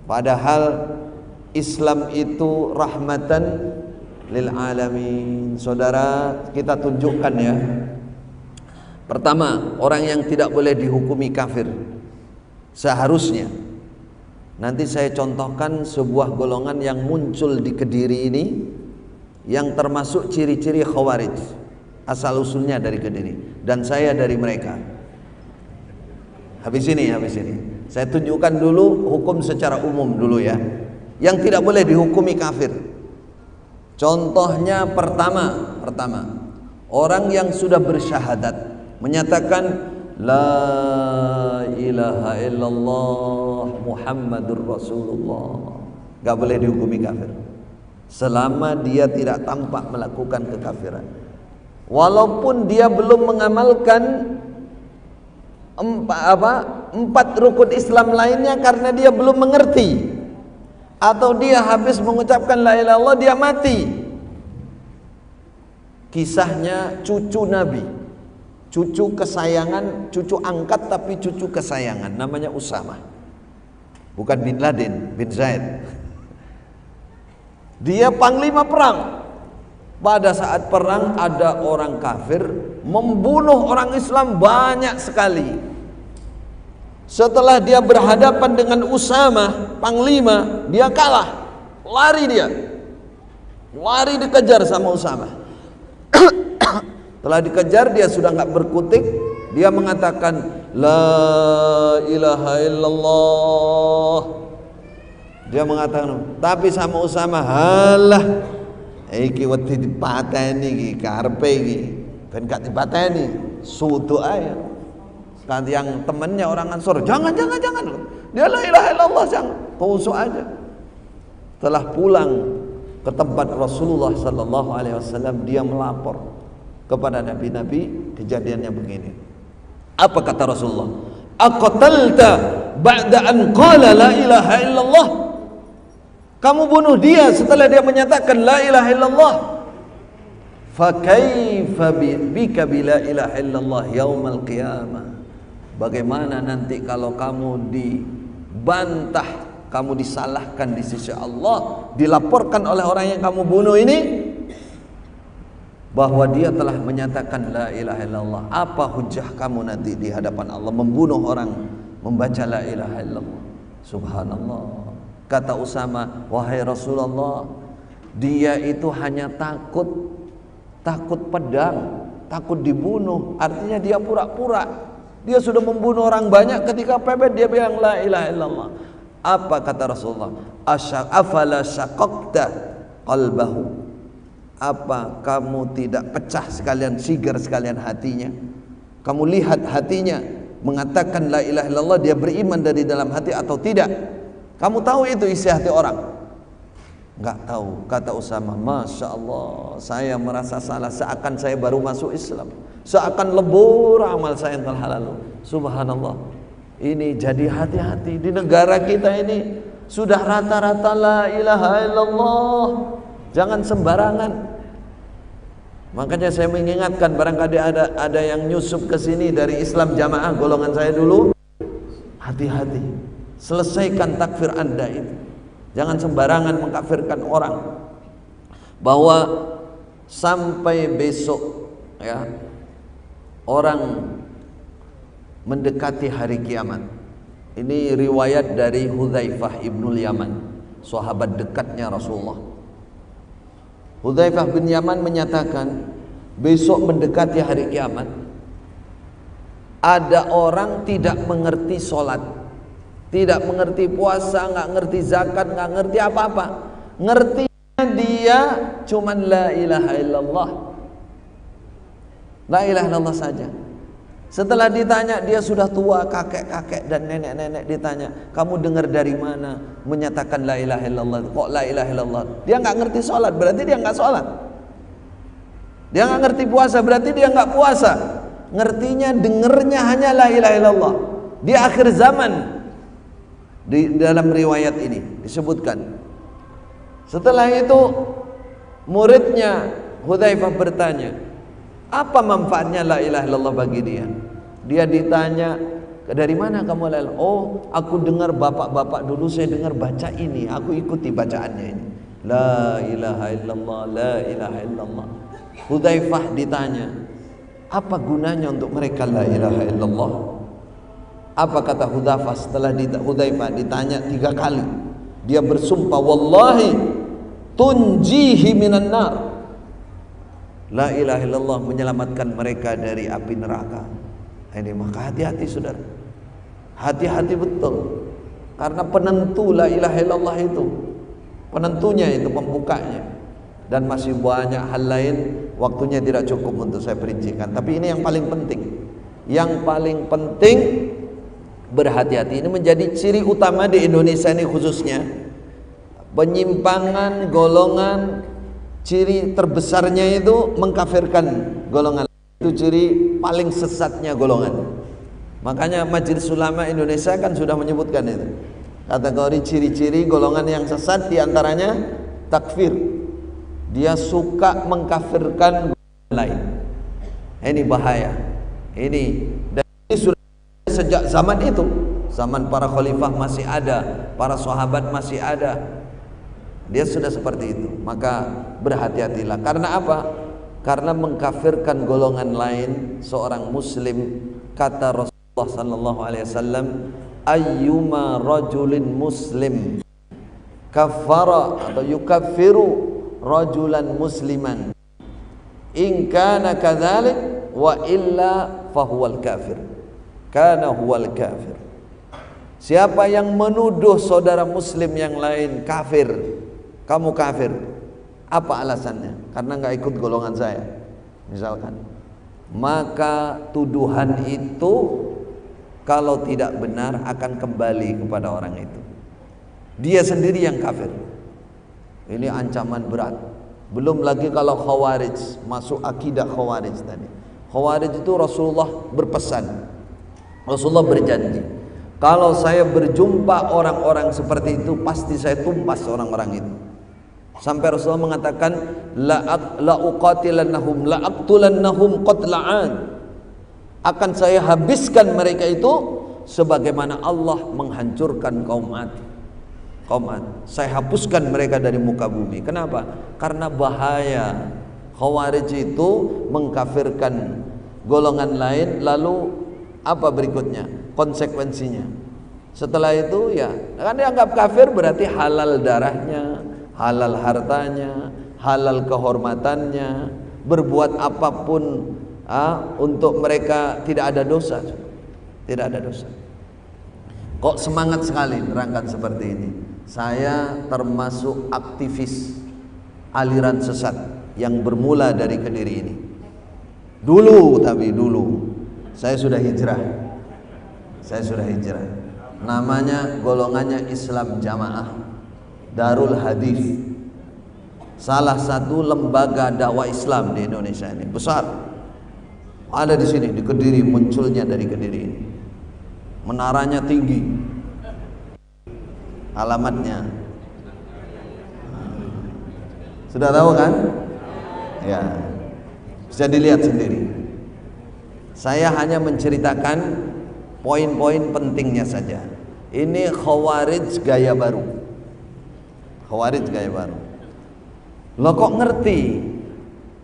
Padahal Islam itu rahmatan lil alamin. Saudara, kita tunjukkan ya. Pertama, orang yang tidak boleh dihukumi kafir seharusnya Nanti saya contohkan sebuah golongan yang muncul di Kediri ini, yang termasuk ciri-ciri Khawarij, asal usulnya dari Kediri, dan saya dari mereka. Habis ini saya tunjukkan dulu hukum secara umum dulu ya, yang tidak boleh dihukumi kafir. Contohnya pertama, orang yang sudah bersyahadat, menyatakan La ilaha illallah Muhammadur Rasulullah, gak boleh dihukumi kafir selama dia tidak tampak melakukan kekafiran. Walaupun dia belum mengamalkan empat rukun Islam lainnya karena dia belum mengerti, atau dia habis mengucapkan la ilaha illallah dia mati. Kisahnya cucu Nabi, cucu kesayangan, cucu angkat tapi cucu kesayangan, namanya Usamah, bukan bin Laden, bin Zaid. Dia panglima perang. Pada saat perang ada orang kafir membunuh orang Islam banyak sekali. Setelah dia berhadapan dengan Usamah, panglima, dia kalah. Lari dikejar sama Usamah. Setelah dikejar dia sudah nggak berkutik, dia mengatakan la ilaha illallah. Dia mengatakan, tapi sama Usamah, halah iki wedi dipateni iki karepe iki ben gak dipateni sudu ae. Kan yang temennya orang Ansor, jangan dia la ilaha illallah, jangan, tusuk aja. Setelah pulang ke tempat Rasulullah sallallahu alaihi wasallam, dia melapor kepada nabi-nabi kejadiannya begini. Apa kata Rasulullah? Aqtalta ba'da an qala la ilaha illallah. Kamu bunuh dia setelah dia menyatakan la ilaha illallah. Fa kaifa bika bila ilaha illallah yaumal qiyamah. Bagaimana nanti kalau kamu dibantah, kamu disalahkan di sisi Allah, dilaporkan oleh orang yang kamu bunuh ini bahwa dia telah menyatakan la ilaha illallah. Apa hujah kamu nanti di hadapan Allah membunuh orang membaca la ilaha illallah? Subhanallah. Kata Usamah, wahai Rasulullah, dia itu hanya takut pedang, takut dibunuh. Artinya dia pura-pura. Dia sudah membunuh orang banyak, ketika pepet dia bilang la ilaha illallah. Apa kata Rasulullah? Afala syaqaqta qalbahu. Apa kamu tidak pecah sekalian, sigar sekalian hatinya? Kamu lihat hatinya mengatakan la ilaha illallah, dia beriman dari dalam hati atau tidak? Kamu tahu itu isi hati orang? Enggak tahu. Kata Usamah, Masya Allah, saya merasa salah, seakan saya baru masuk Islam, seakan lebur amal saya yang telah lalu. Subhanallah. Ini jadi hati-hati. Di negara kita ini sudah rata-rata la ilaha illallah. Jangan sembarangan. Makanya saya mengingatkan, barangkali ada yang nyusup ke sini dari Islam Jamaah golongan saya dulu. Hati-hati. Selesaikan takfir Anda itu. Jangan sembarangan mengkafirkan orang. Bahwa sampai besok ya, orang mendekati hari kiamat. Ini riwayat dari Hudzaifah ibnul Yaman, sahabat dekatnya Rasulullah. Hudzaifah bin Yaman menyatakan, besok mendekati hari kiamat, ada orang tidak mengerti sholat, tidak mengerti puasa, nggak ngerti zakat, nggak ngerti apa-apa. Ngertinya dia cuman la ilaha illallah. La ilaha illallah saja. Setelah ditanya, dia sudah tua, kakek-kakek dan nenek-nenek, ditanya, kamu dengar dari mana menyatakan la ilaha illallah? Kok la ilaha illallah? Dia nggak ngerti sholat, berarti dia nggak sholat. Dia nggak ngerti puasa, berarti dia nggak puasa. Ngertinya, dengernya hanya la ilaha illallah. Di akhir zaman, di dalam riwayat ini disebutkan, setelah itu muridnya Hudzaifah bertanya, apa manfaatnya la ilaha illallah bagi dia? Dia ditanya, dari mana kamu la ilaha? Oh, aku dengar bapak-bapak dulu, saya dengar baca ini, aku ikuti bacaannya ini. La ilaha illallah, la ilaha illallah. Hudzaifah ditanya, apa gunanya untuk mereka la ilaha illallah? Apa kata Hudzaifah setelah Hudzaifah ditanya 3 kali? Dia bersumpah, wallahi tunjihi minan nar. La ilaha illallah menyelamatkan mereka dari api neraka. Ini maka hati-hati saudara. Hati-hati betul. Karena penentu la ilaha illallah itu, penentunya itu, pembukanya. Dan masih banyak hal lain, waktunya tidak cukup untuk saya perincikan. Tapi ini yang paling penting. Yang paling penting berhati-hati. Ini menjadi ciri utama di Indonesia ini khususnya. Penyimpangan golongan, ciri terbesarnya itu mengkafirkan golongan. Itu ciri paling sesatnya golongan. Makanya Majelis Ulama Indonesia kan sudah menyebutkan itu. Kategori ciri-ciri golongan yang sesat diantaranya takfir. Dia suka mengkafirkan golongan lain. Ini bahaya. Ini sudah sejak zaman itu. Zaman para khalifah masih ada, para sahabat masih ada. Dia sudah seperti itu. Maka berhati-hatilah. Karena apa? Karena mengkafirkan golongan lain seorang muslim. Kata Rasulullah sallallahu alaihi wasallam, ayyuma rajulin muslim kafara atau yukaffiru rajulan musliman in kana kadzalik wa illa fahuwal kafir kana huwal kafir. Siapa yang menuduh saudara muslim yang lain kafir, kamu kafir, apa alasannya? Karena nggak ikut golongan saya misalkan, maka tuduhan itu kalau tidak benar akan kembali kepada orang itu. Dia sendiri yang kafir. Ini ancaman berat. Belum lagi kalau Khawarij, masuk akidah Khawarij tadi. Khawarij itu Rasulullah berpesan, Rasulullah berjanji, kalau saya berjumpa orang-orang seperti itu pasti saya tumpas orang-orang itu. Sampai Rasulullah mengatakan la uqatilannahum la aqtulannahum qatla'an. Akan saya habiskan mereka itu sebagaimana Allah menghancurkan kaum Ad. Kaum Ad, saya hapuskan mereka dari muka bumi. Kenapa? Karena bahaya. Khawarij itu mengkafirkan golongan lain. Lalu apa berikutnya? Konsekuensinya. Setelah itu ya, kan dianggap kafir berarti halal darahnya, halal hartanya, halal kehormatannya, berbuat apapun untuk mereka tidak ada dosa. Tidak ada dosa. Kok semangat sekali nerangkan seperti ini. Saya termasuk aktivis aliran sesat yang bermula dari Kediri ini. Dulu saya sudah hijrah. Namanya golongannya Islam Jamaah Darul Hadis. Salah satu lembaga dakwah Islam di Indonesia ini, besar. Ada di sini, di Kediri, munculnya dari Kediri ini. Menaranya tinggi. Alamatnya sudah tahu kan? Ya, bisa dilihat sendiri. Saya hanya menceritakan poin-poin pentingnya saja. Ini Khawarij gaya baru. Khawarij gaya baru. Lo kok ngerti?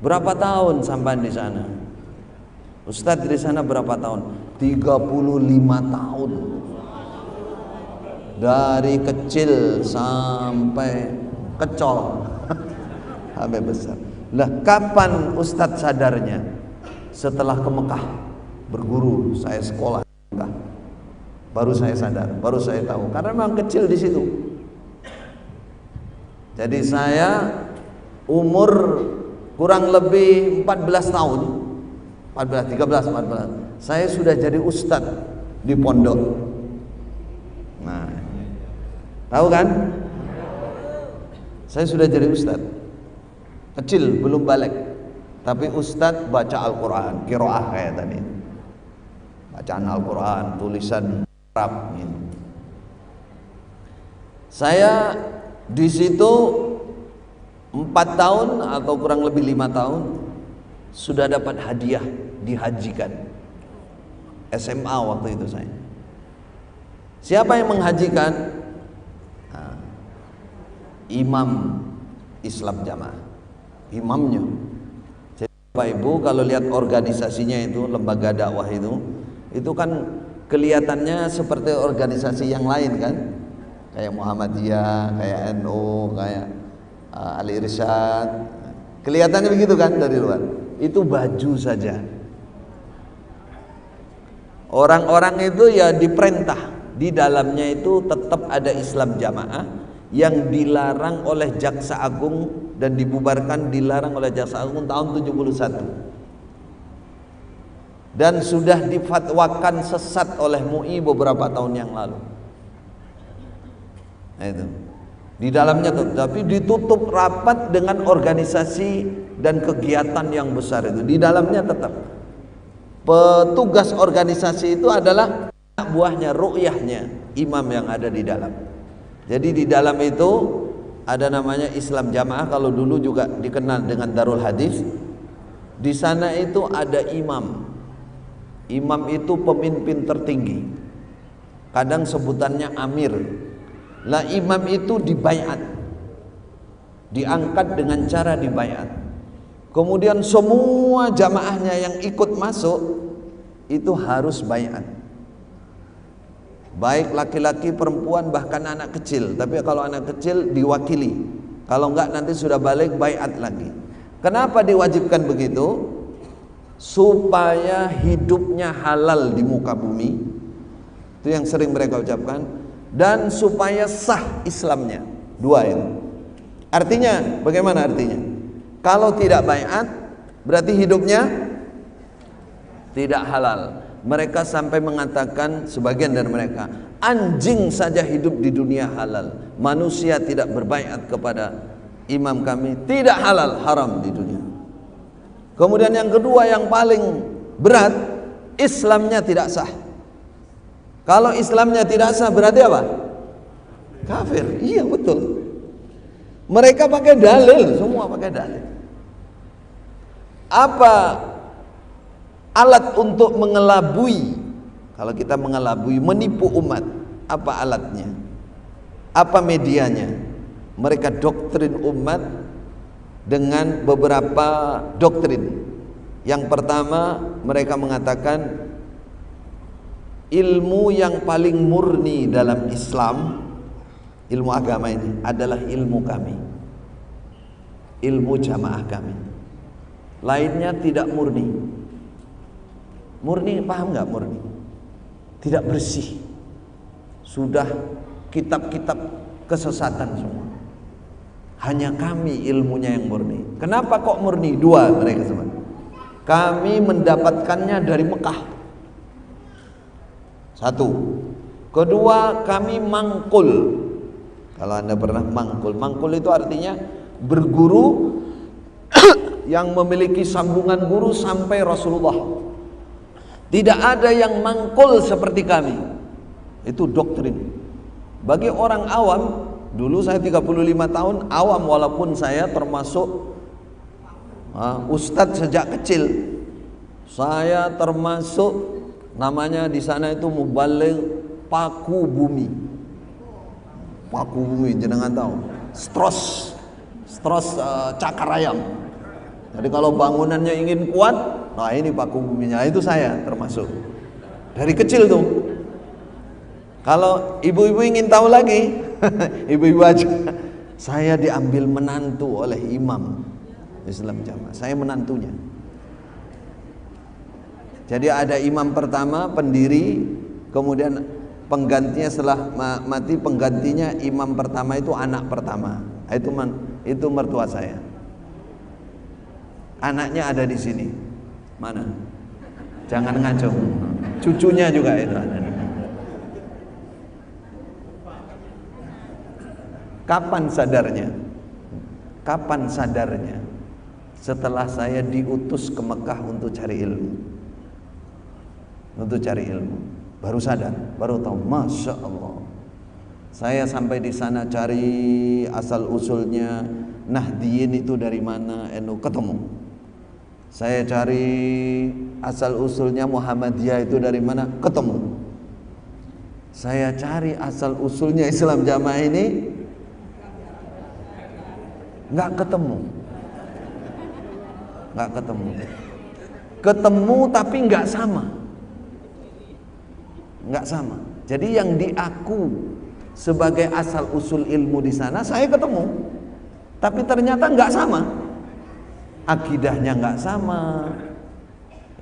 Berapa tahun sampai di sana? Ustadz di sana berapa tahun? 35 tahun. Dari kecil sampai kecol sampai besar. Lah kapan Ustadz sadarnya? Setelah ke Mekah berguru, saya sekolah di Mekah. Baru saya sadar, baru saya tahu. Karena memang kecil di situ. Jadi saya umur kurang lebih 14 tahun. 13, 14. Saya sudah jadi ustadz di pondok. Nah, tahu kan? Saya sudah jadi ustadz. Kecil, belum balik. Tapi ustadz baca Al-Quran, qiraah kayak tadi. Bacaan Al-Quran, tulisan Arab. Gitu. Saya di situ 4 tahun atau kurang lebih 5 tahun sudah dapat hadiah dihajikan. SMA waktu itu saya. Siapa yang menghajikan? Nah, imam Islam Jamaah, imamnya. Jadi Bapak Ibu kalau lihat organisasinya itu, lembaga dakwah itu kan kelihatannya seperti organisasi yang lain kan, kayak Muhammadiyah, kayak NU, kayak Al-Irsyad, kelihatannya begitu kan dari luar. Itu baju saja. Orang-orang itu ya diperintah, di dalamnya itu tetap ada Islam jamaah yang dilarang oleh Jaksa Agung dan dibubarkan, dilarang oleh Jaksa Agung tahun 71. Dan sudah difatwakan sesat oleh MUI beberapa tahun yang lalu. Nah itu. Di dalamnya tapi ditutup rapat dengan organisasi dan kegiatan yang besar itu. Di dalamnya tetap petugas organisasi itu adalah anak buahnya, ru'yahnya imam yang ada di dalam. Jadi di dalam itu ada namanya Islam Jamaah, kalau dulu juga dikenal dengan Darul Hadis. Di sana itu ada imam. Imam itu pemimpin tertinggi. Kadang sebutannya amir. Lah imam itu dibaiat. Diangkat dengan cara dibaiat. Kemudian semua jamaahnya yang ikut masuk itu harus baiat. Baik laki-laki, perempuan, bahkan anak kecil. Tapi kalau anak kecil diwakili. Kalau enggak nanti sudah balik baiat lagi. Kenapa diwajibkan begitu? Supaya hidupnya halal di muka bumi. Itu yang sering mereka ucapkan. Dan supaya sah Islamnya. Dua itu. Artinya, bagaimana artinya? Kalau tidak baiat, berarti hidupnya tidak halal. Mereka sampai mengatakan, sebagian dari mereka, anjing saja hidup di dunia halal. Manusia tidak berbaiat kepada imam kami, tidak halal, haram di dunia. Kemudian yang kedua yang paling berat, Islamnya tidak sah. Kalau Islamnya tidak sah berarti apa? Kafir. Iya betul. Mereka pakai dalil, semua pakai dalil. Apa alat untuk mengelabui? Kalau kita mengelabui, menipu umat, apa alatnya? Apa medianya? Mereka doktrin umat dengan beberapa doktrin. Yang pertama, mereka mengatakan ilmu yang paling murni dalam Islam, ilmu agama ini adalah ilmu kami, ilmu jamaah kami. Lainnya tidak murni. Murni, paham nggak murni? Tidak bersih. Sudah kitab-kitab kesesatan semua. Hanya kami ilmunya yang murni. Kenapa kok murni? Dua mereka sebut. Kami mendapatkannya dari Mekah. Satu. Kedua, kami mangkul. Kalau Anda pernah mangkul, mangkul itu artinya berguru yang memiliki sambungan guru sampai Rasulullah. Tidak ada yang mangkul seperti kami. Itu doktrin. Bagi orang awam, dulu saya 35 tahun awam, walaupun saya termasuk ustadz sejak kecil. Saya termasuk namanya di sana itu mubaligh paku bumi. Paku bumi jenengan tahu. Stros cakar ayam. Jadi kalau bangunannya ingin kuat, nah ini paku buminya. Itu saya termasuk. Dari kecil tuh. Kalau ibu-ibu ingin tahu lagi, ibu-ibu aja. Saya diambil menantu oleh imam Islam Jamaah. Saya menantunya. Jadi ada imam pertama, pendiri, kemudian penggantinya setelah mati, penggantinya imam pertama itu anak pertama. Itu mertua saya. Anaknya ada di sini. Mana? Jangan ngaco. Cucunya juga itu ada. Kapan sadarnya? Kapan sadarnya? Setelah saya diutus ke Mekah untuk cari ilmu. Untuk cari ilmu. Baru sadar, baru tahu, Masya Allah. Saya sampai di sana cari asal usulnya Nahdiyin itu dari mana, NU ketemu. Saya cari asal usulnya Muhammadiyah itu dari mana, ketemu. Saya cari asal usulnya Islam Jamaah ini, nggak ketemu. Nggak ketemu. Ketemu tapi nggak sama. nggak sama. Jadi yang diaku sebagai asal usul ilmu di sana saya ketemu, tapi ternyata nggak sama. Akidahnya nggak sama,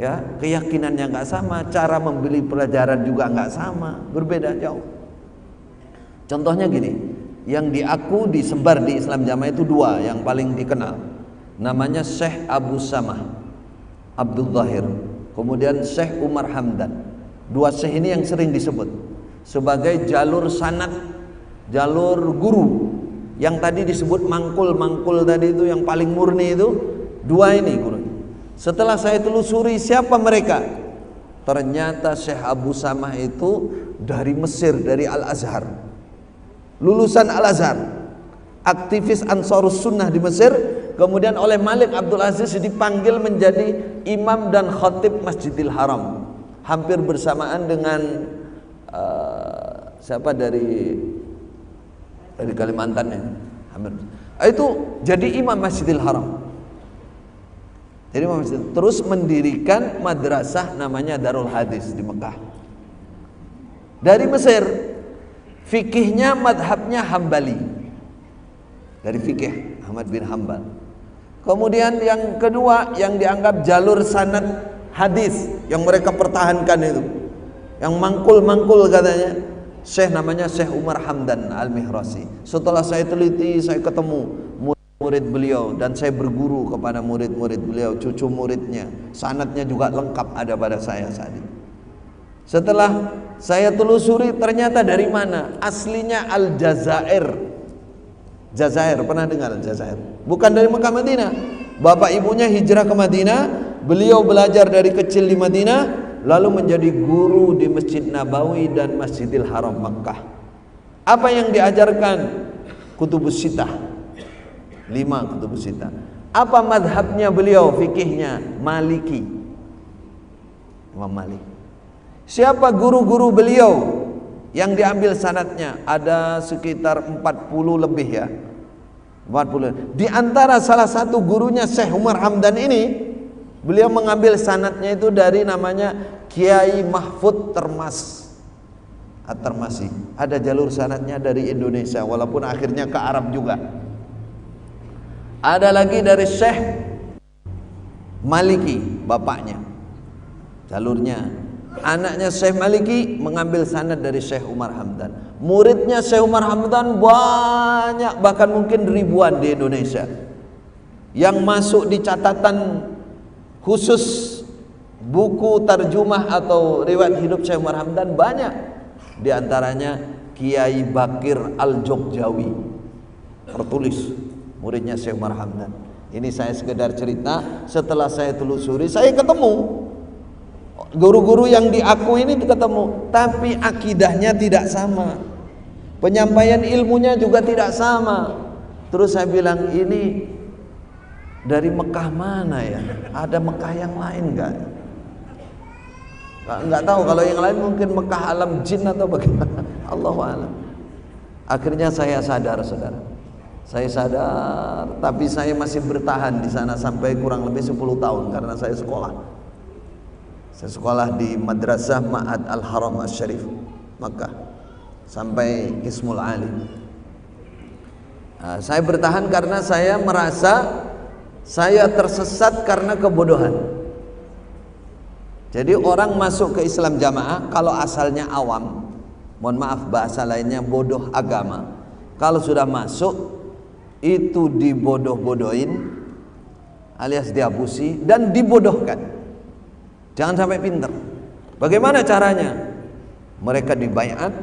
ya, keyakinannya nggak sama, cara membeli pelajaran juga nggak sama, berbeda jauh. Contohnya gini, yang diaku disebar di Islam Jamaah itu dua yang paling dikenal, namanya Syekh Abu Samah Abdul Zahir, kemudian Syekh Umar Hamdan. Dua syekh ini yang sering disebut sebagai jalur sanad, jalur guru. Yang tadi disebut mangkul tadi itu yang paling murni itu, dua ini guru. Setelah saya telusuri siapa mereka, ternyata Syekh Abu Samah itu dari Mesir, dari Al-Azhar, lulusan Al-Azhar, aktivis Ansarus Sunnah di Mesir. Kemudian oleh Malik Abdul Aziz dipanggil menjadi imam dan khatib Masjidil Haram, hampir bersamaan dengan siapa dari Kalimantan ya, hampir. Itu jadi imam Masjidil Haram. Jadi imam Masjid, terus mendirikan madrasah namanya Darul Hadis di Mekah. Dari Mesir, fikihnya madhabnya Hambali. Dari fikih Ahmad bin Hambal. Kemudian yang kedua yang dianggap jalur sanad hadis yang mereka pertahankan itu, yang mangkul katanya, Syekh namanya Syekh Umar Hamdan Al-Mihrasi. Setelah saya teliti, saya ketemu murid beliau dan saya berguru kepada murid-murid beliau, cucu muridnya, sanadnya juga lengkap ada pada saya saat itu. Setelah saya telusuri ternyata dari mana? Aslinya Aljazair. Jazair, pernah dengar Jazair? Bukan dari Mekah Madinah. Bapak ibunya hijrah ke Madinah, beliau belajar dari kecil di Madinah, lalu menjadi guru di Masjid Nabawi dan Masjidil Haram Makkah. Apa yang diajarkan? Kutubus Sittah, 5 Kutubus Sittah. Apa madhabnya beliau? Fikihnya Maliki, Imam Malik. Siapa guru-guru beliau yang diambil sanadnya? Ada sekitar 40 lebih ya, 40. Di antara salah satu gurunya Syekh Umar Hamdan ini, beliau mengambil sanadnya itu dari namanya Kiai Mahfud Termas At-Termasi. Ada jalur sanadnya dari Indonesia, walaupun akhirnya ke Arab juga. Ada lagi dari Syekh Maliki, bapaknya, jalurnya. Anaknya Syekh Maliki mengambil sanad dari Syekh Umar Hamdan. Muridnya Syekh Umar Hamdan banyak, bahkan mungkin ribuan di Indonesia, yang masuk di catatan khusus buku tarjumah atau riwayat hidup Syekh Umar Hamdan banyak. Di antaranya Kiai Bakir Al-Jogjawi, tertulis muridnya Syekh Umar Hamdan. Ini saya sekedar cerita. Setelah saya telusuri, saya ketemu guru-guru yang diaku ini ketemu, tapi akidahnya tidak sama, penyampaian ilmunya juga tidak sama. Terus saya bilang, ini dari Mekah mana ya? Ada Mekah yang lain enggak? Enggak tahu, kalau yang lain mungkin Mekah alam jin atau bagaimana. Allahu a'lam. Akhirnya saya sadar, saudara. Saya sadar, tapi saya masih bertahan di sana sampai kurang lebih 10 tahun karena saya sekolah. Saya sekolah di Madrasah Ma'ad Al-Haram Asy-Syarif Makkah sampai Qismul Alim. Saya bertahan karena saya merasa saya tersesat karena kebodohan. Jadi orang masuk ke Islam Jamaah kalau asalnya awam, mohon maaf bahasa lainnya bodoh agama, kalau sudah masuk itu dibodoh-bodohin alias diabusi dan dibodohkan. Jangan sampai pintar. Bagaimana caranya? Mereka dibaiat.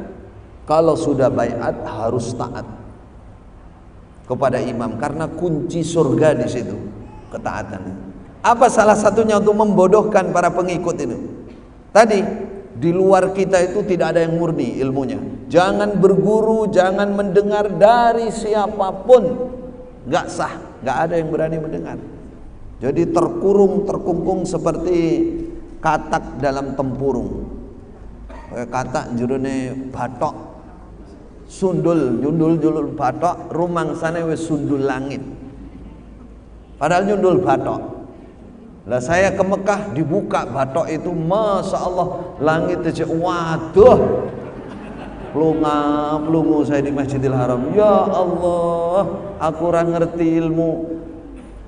Kalau sudah baiat harus taat kepada imam, karena kunci surga di situ ketaatan. Apa salah satunya untuk membodohkan para pengikut ini? Tadi di luar kita itu tidak ada yang murni ilmunya. Jangan berguru, jangan mendengar dari siapapun, nggak sah, nggak ada yang berani mendengar. Jadi terkungkung seperti katak dalam tempurung. Katak jurune batok, nyundul batok, rumang sana wis sundul langit. Padahal nyundul batok. Lah saya ke Mekah dibuka batok itu, masya Allah, langit aja, waduh, pelungu saya di Masjidil Haram. Ya Allah, aku orang ngerti ilmu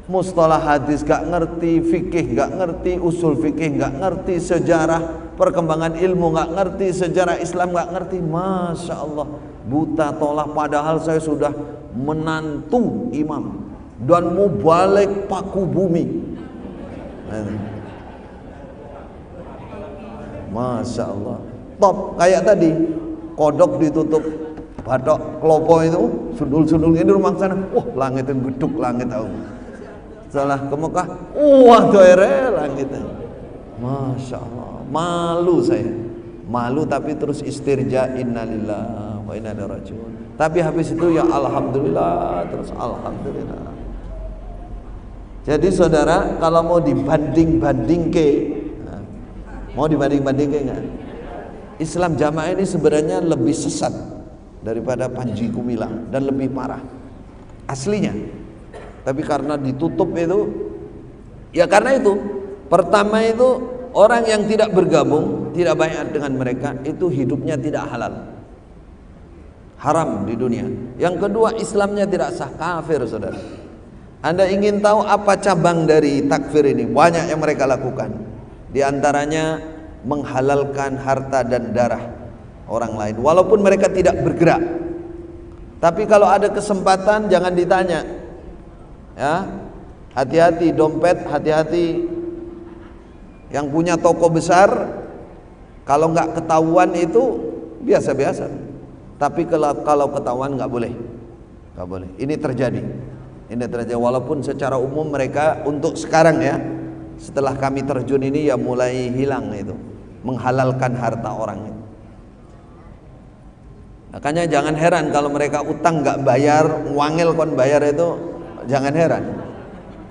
mustalah hadis gak ngerti, fikih gak ngerti, usul fikih gak ngerti, sejarah perkembangan ilmu gak ngerti, sejarah Islam gak ngerti. Masya Allah, buta tolak, padahal saya sudah menantu imam dan mubalik paku bumi. Masya Allah, top kayak tadi, kodok ditutup batok kelopo itu, sundul-sundul ini rumah sana, langit yang geduk langit aku. Setelah ke Mekah, wah daerah langitnya. Masya Allah, malu saya, malu tapi terus istirja, innalillahi wa inna ilaihi raji'un. Tapi habis itu ya alhamdulillah, terus alhamdulillah. Jadi saudara, kalau mau dibanding-banding ke, mau dibanding-banding ke enggak? Islam jamaah ini sebenarnya lebih sesat daripada Panji Gumilang dan lebih parah aslinya. Tapi karena ditutup itu, ya karena itu, pertama itu orang yang tidak bergabung, tidak baiat dengan mereka, itu hidupnya tidak halal, haram di dunia. Yang kedua, Islamnya tidak sah, kafir saudara. Anda ingin tahu apa cabang dari takfir ini? Banyak yang mereka lakukan. Di antaranya menghalalkan harta dan darah orang lain, walaupun mereka tidak bergerak. Tapi kalau ada kesempatan jangan ditanya. Ya, hati-hati dompet, hati-hati yang punya toko besar. Kalau nggak ketahuan itu biasa-biasa. Tapi kalau ketahuan nggak boleh, nggak boleh. Ini terjadi. Walaupun secara umum mereka untuk sekarang ya, setelah kami terjun ini ya mulai hilang itu, menghalalkan harta orang itu. Makanya jangan heran kalau mereka utang nggak bayar, wangil kon bayar itu, jangan heran,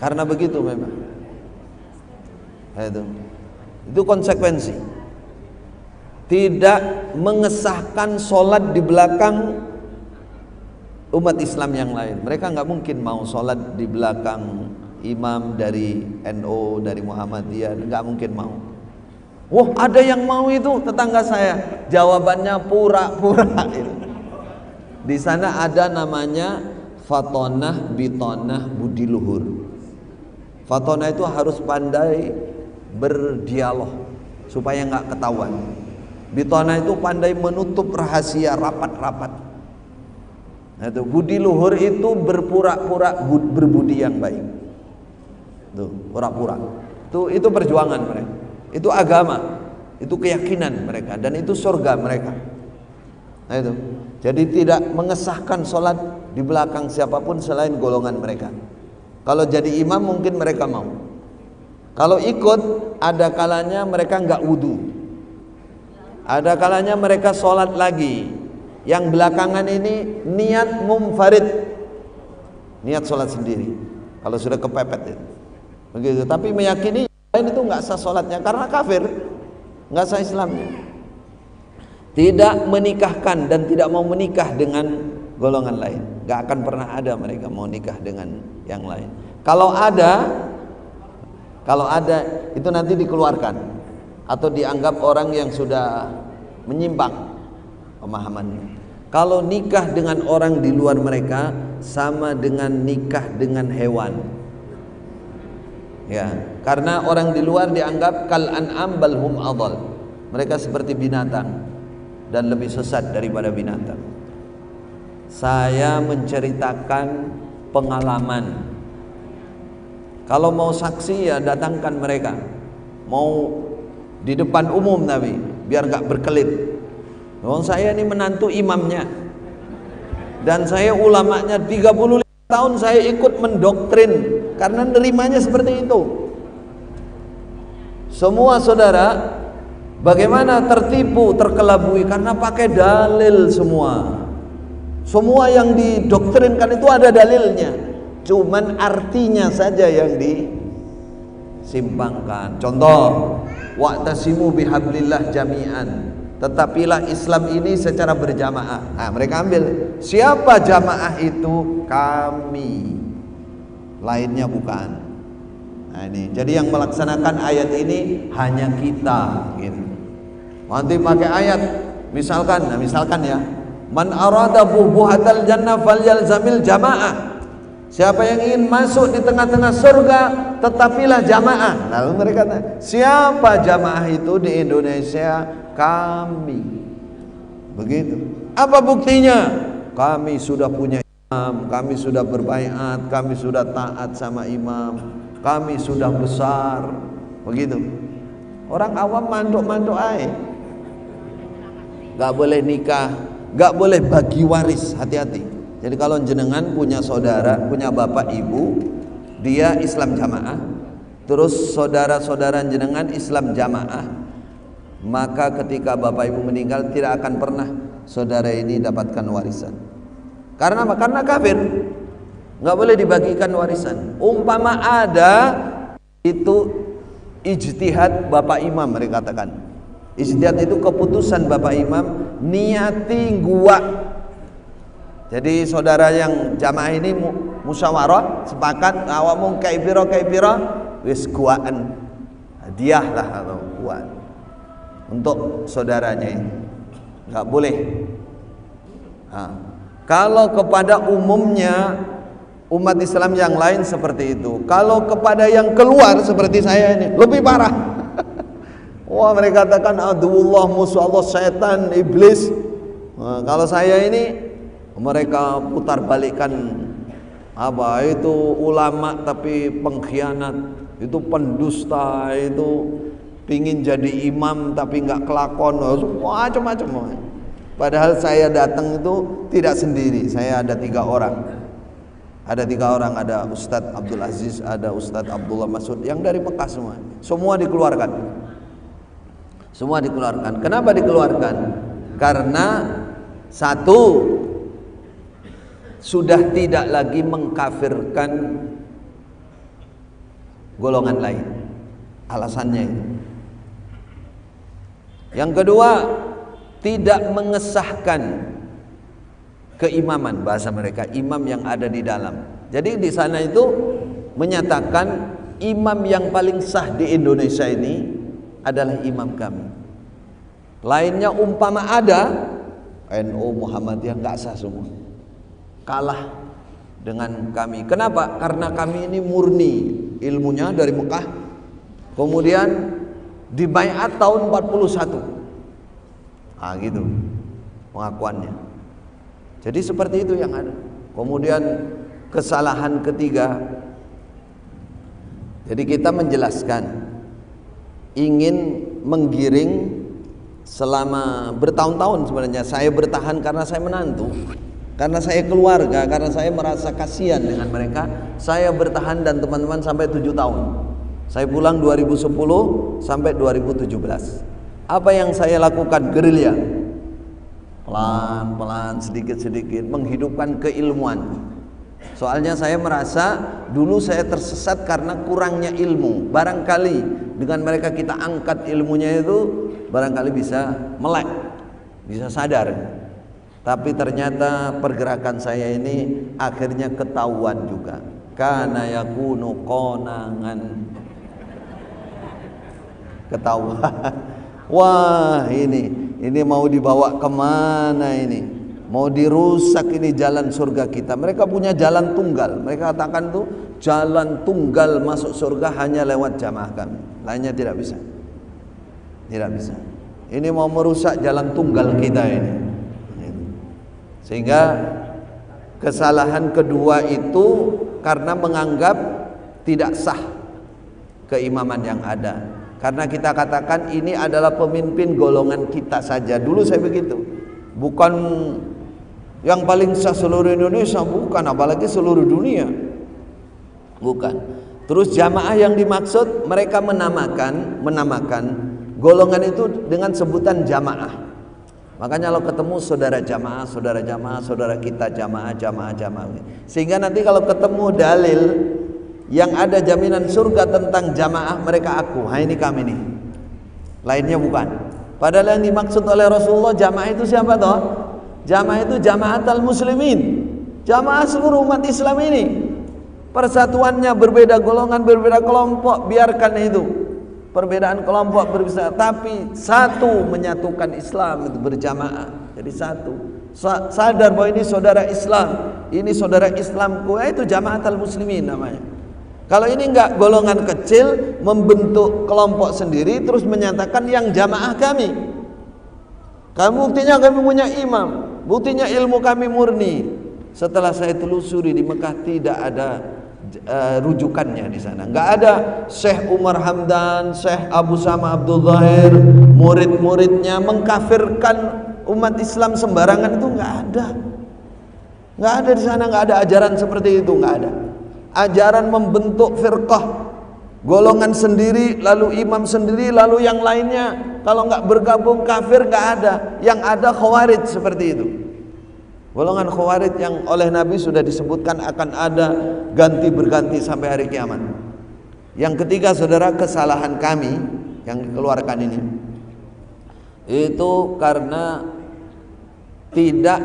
karena begitu memang. Itu konsekuensi. Tidak mengesahkan sholat di belakang umat Islam yang lain. Mereka nggak mungkin mau sholat di belakang imam dari NU, dari Muhammadiyah, nggak mungkin mau. Wah, ada yang mau itu, tetangga saya. Jawabannya pura-pura. Di sana ada namanya fatonah, bitonah, budi luhur. Fatonah itu harus pandai berdialog supaya nggak ketahuan. Bitonah itu pandai menutup rahasia rapat-rapat. Nah, itu budi luhur itu berpura-pura berbudi yang baik. Tuh, pura-pura. Itu perjuangan mereka. Itu agama, itu keyakinan mereka, dan itu surga mereka. Nah itu. Jadi tidak mengesahkan sholat di belakang siapapun selain golongan mereka. Kalau jadi imam mungkin mereka mau. Kalau ikut, ada kalanya mereka nggak wudu. Ada kalanya mereka sholat lagi. Yang belakangan ini niat mumfarid, niat sholat sendiri. Kalau sudah kepepet itu, begitu. Tapi meyakini lain itu nggak sah sholatnya karena kafir, nggak sah Islamnya. Tidak menikahkan dan tidak mau menikah dengan golongan lain. Nggak akan pernah ada mereka mau nikah dengan yang lain. Kalau ada itu nanti dikeluarkan atau dianggap orang yang sudah menyimpang pemahamannya. Kalau nikah dengan orang di luar mereka sama dengan nikah dengan hewan. Ya, karena orang di luar dianggap kal an'am bal hum adall. Mereka seperti binatang dan lebih sesat daripada binatang. Saya menceritakan pengalaman. Kalau mau saksi ya datangkan mereka. Mau di depan umum tapi biar gak berkelit. Saya ini menantu imamnya dan saya ulamanya 35 tahun saya ikut mendoktrin karena nerimanya seperti itu. Semua saudara bagaimana tertipu, terkelabui karena pakai dalil semua. Semua yang didoktrinkan itu ada dalilnya, cuman artinya saja yang disimpangkan. Contoh, wa'tasimu bihablillah jami'an, tetapilah Islam ini secara berjamaah. Nah, mereka ambil siapa jamaah itu? Kami, lainnya bukan. Nah, ini. Jadi yang melaksanakan ayat ini hanya kita. Gitu. Nanti pakai ayat, misalkan ya, man arada buhatal jannah falyalzamil jamaah. Siapa yang ingin masuk di tengah-tengah surga, tetapilah jamaah. Lalu mereka tanya, siapa jamaah itu di Indonesia? Kami. Begitu. Apa buktinya? Kami sudah punya imam, kami sudah berbaiat, kami sudah taat sama imam, kami sudah besar. Begitu. Orang awam manduk-manduk aja. Gak boleh nikah, gak boleh bagi waris, hati-hati. Jadi kalau jenengan punya saudara, punya bapak ibu, dia Islam jamaah, terus saudara-saudara jenengan Islam jamaah, maka ketika bapak ibu meninggal tidak akan pernah saudara ini dapatkan warisan. Karena apa? Karena kafir, nggak boleh dibagikan warisan. Umpama ada itu ijtihad bapak imam, mereka katakan. Ijtihad itu keputusan bapak imam, niati gua. Jadi saudara yang jamaah ini musyawarah, sepakat awakmu kaipira wis guaan. Hadiah lah atau guaan untuk saudaranya ini. Enggak boleh. Nah, kalau kepada umumnya umat Islam yang lain seperti itu. Kalau kepada yang keluar seperti saya ini lebih parah. Wah, mereka katakan aduullah, musuh Allah, setan, iblis. Nah, kalau saya ini mereka putar balikkan apa itu ulama tapi pengkhianat, itu pendusta, itu pingin jadi imam tapi nggak kelakon, macam-macam. Padahal saya datang itu tidak sendiri, saya ada 3 orang. Ada 3 orang, ada Ustadz Abdul Aziz, ada Ustadz Abdullah Masud yang dari Mekah semua. Semua dikeluarkan. Semua dikeluarkan. Kenapa dikeluarkan? Karena satu, sudah tidak lagi mengkafirkan golongan lain. Alasannya itu. Yang kedua, tidak mengesahkan keimaman, bahasa mereka, imam yang ada di dalam. Jadi di sana itu menyatakan imam yang paling sah di Indonesia ini adalah imam kami. Lainnya umpama ada NU, Muhammadiyah, nggak sah semua. Kalah dengan kami. Kenapa? Karena kami ini murni ilmunya dari Mekah, kemudian dibaiat tahun 41. Gitu pengakuannya. Jadi seperti itu yang ada. Kemudian kesalahan ketiga, jadi kita menjelaskan ingin menggiring selama bertahun-tahun. Sebenarnya saya bertahan karena saya menantu, karena saya keluarga, karena saya merasa kasihan dengan mereka. Saya bertahan dan teman-teman sampai 7 tahun. Saya pulang 2010 sampai 2017. Apa yang saya lakukan? Gerilya, pelan-pelan, sedikit-sedikit menghidupkan keilmuan. Soalnya saya merasa dulu saya tersesat karena kurangnya ilmu. Barangkali dengan mereka kita angkat ilmunya itu, barangkali bisa melek, bisa sadar. Tapi ternyata pergerakan saya ini akhirnya ketahuan juga. Kana yakunu konangan, ketahuan. Wah, ini mau dibawa kemana ini? Mau dirusak ini jalan surga kita. Mereka punya jalan tunggal. Mereka katakan tuh jalan tunggal masuk surga hanya lewat jamaah kami. Lainnya tidak bisa. Tidak bisa. Ini mau merusak jalan tunggal kita ini. Sehingga kesalahan kedua itu karena menganggap tidak sah keimaman yang ada. Karena kita katakan ini adalah pemimpin golongan kita saja. Dulu saya begitu. Bukan yang paling sah seluruh Indonesia, bukan, apalagi seluruh dunia. Bukan. Terus jamaah yang dimaksud, mereka menamakan golongan itu dengan sebutan jamaah. Makanya kalau ketemu saudara jamaah, saudara kita jamaah. Sehingga nanti kalau ketemu dalil yang ada jaminan surga tentang jamaah, mereka aku, ini kami nih. Lainnya bukan. Padahal yang dimaksud oleh Rasulullah jamaah itu siapa toh? Jamaah itu jamaatul muslimin, jamaah seluruh umat Islam ini. Persatuannya berbeda golongan, berbeda kelompok, biarkan itu. Perbedaan kelompok berbeda, tapi satu menyatukan Islam itu berjamaah. Jadi satu. Sadar bahwa ini saudara Islam, ini saudara Islamku, itu jamaatul muslimin namanya. Kalau ini enggak, golongan kecil membentuk kelompok sendiri terus menyatakan yang jamaah kami. Kamu buktinya kami punya imam, buktinya ilmu kami murni. Setelah saya telusuri di Mekah tidak ada rujukannya di sana. Enggak ada Syekh Umar Hamdan, Syekh Abu Sama Abdul Zahir, murid-muridnya mengkafirkan umat Islam sembarangan, itu enggak ada. Enggak ada di sana, enggak ada ajaran seperti itu, enggak ada. Ajaran membentuk firqah, golongan sendiri, lalu imam sendiri, lalu yang lainnya kalau enggak bergabung kafir, enggak ada. Yang ada khawarij seperti itu. Golongan khawarij yang oleh Nabi sudah disebutkan akan ada ganti berganti sampai hari kiamat. Yang ketiga, saudara, kesalahan kami yang dikeluarkan ini itu karena tidak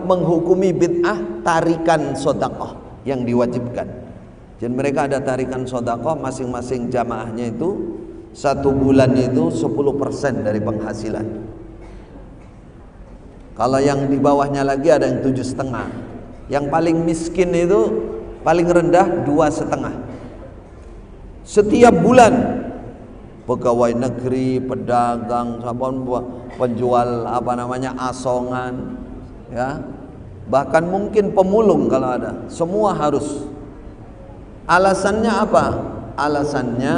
menghukumi bid'ah tarikan sedekah yang diwajibkan. Jadi mereka ada tarikan sedekah, masing-masing jamaahnya itu satu bulan itu 10% dari penghasilan. Kalau yang di bawahnya lagi ada yang 7,5. Yang paling miskin itu paling rendah 2,5. Setiap bulan pegawai negeri, pedagang, penjual asongan, ya, bahkan mungkin pemulung kalau ada, semua harus. Alasannya apa? Alasannya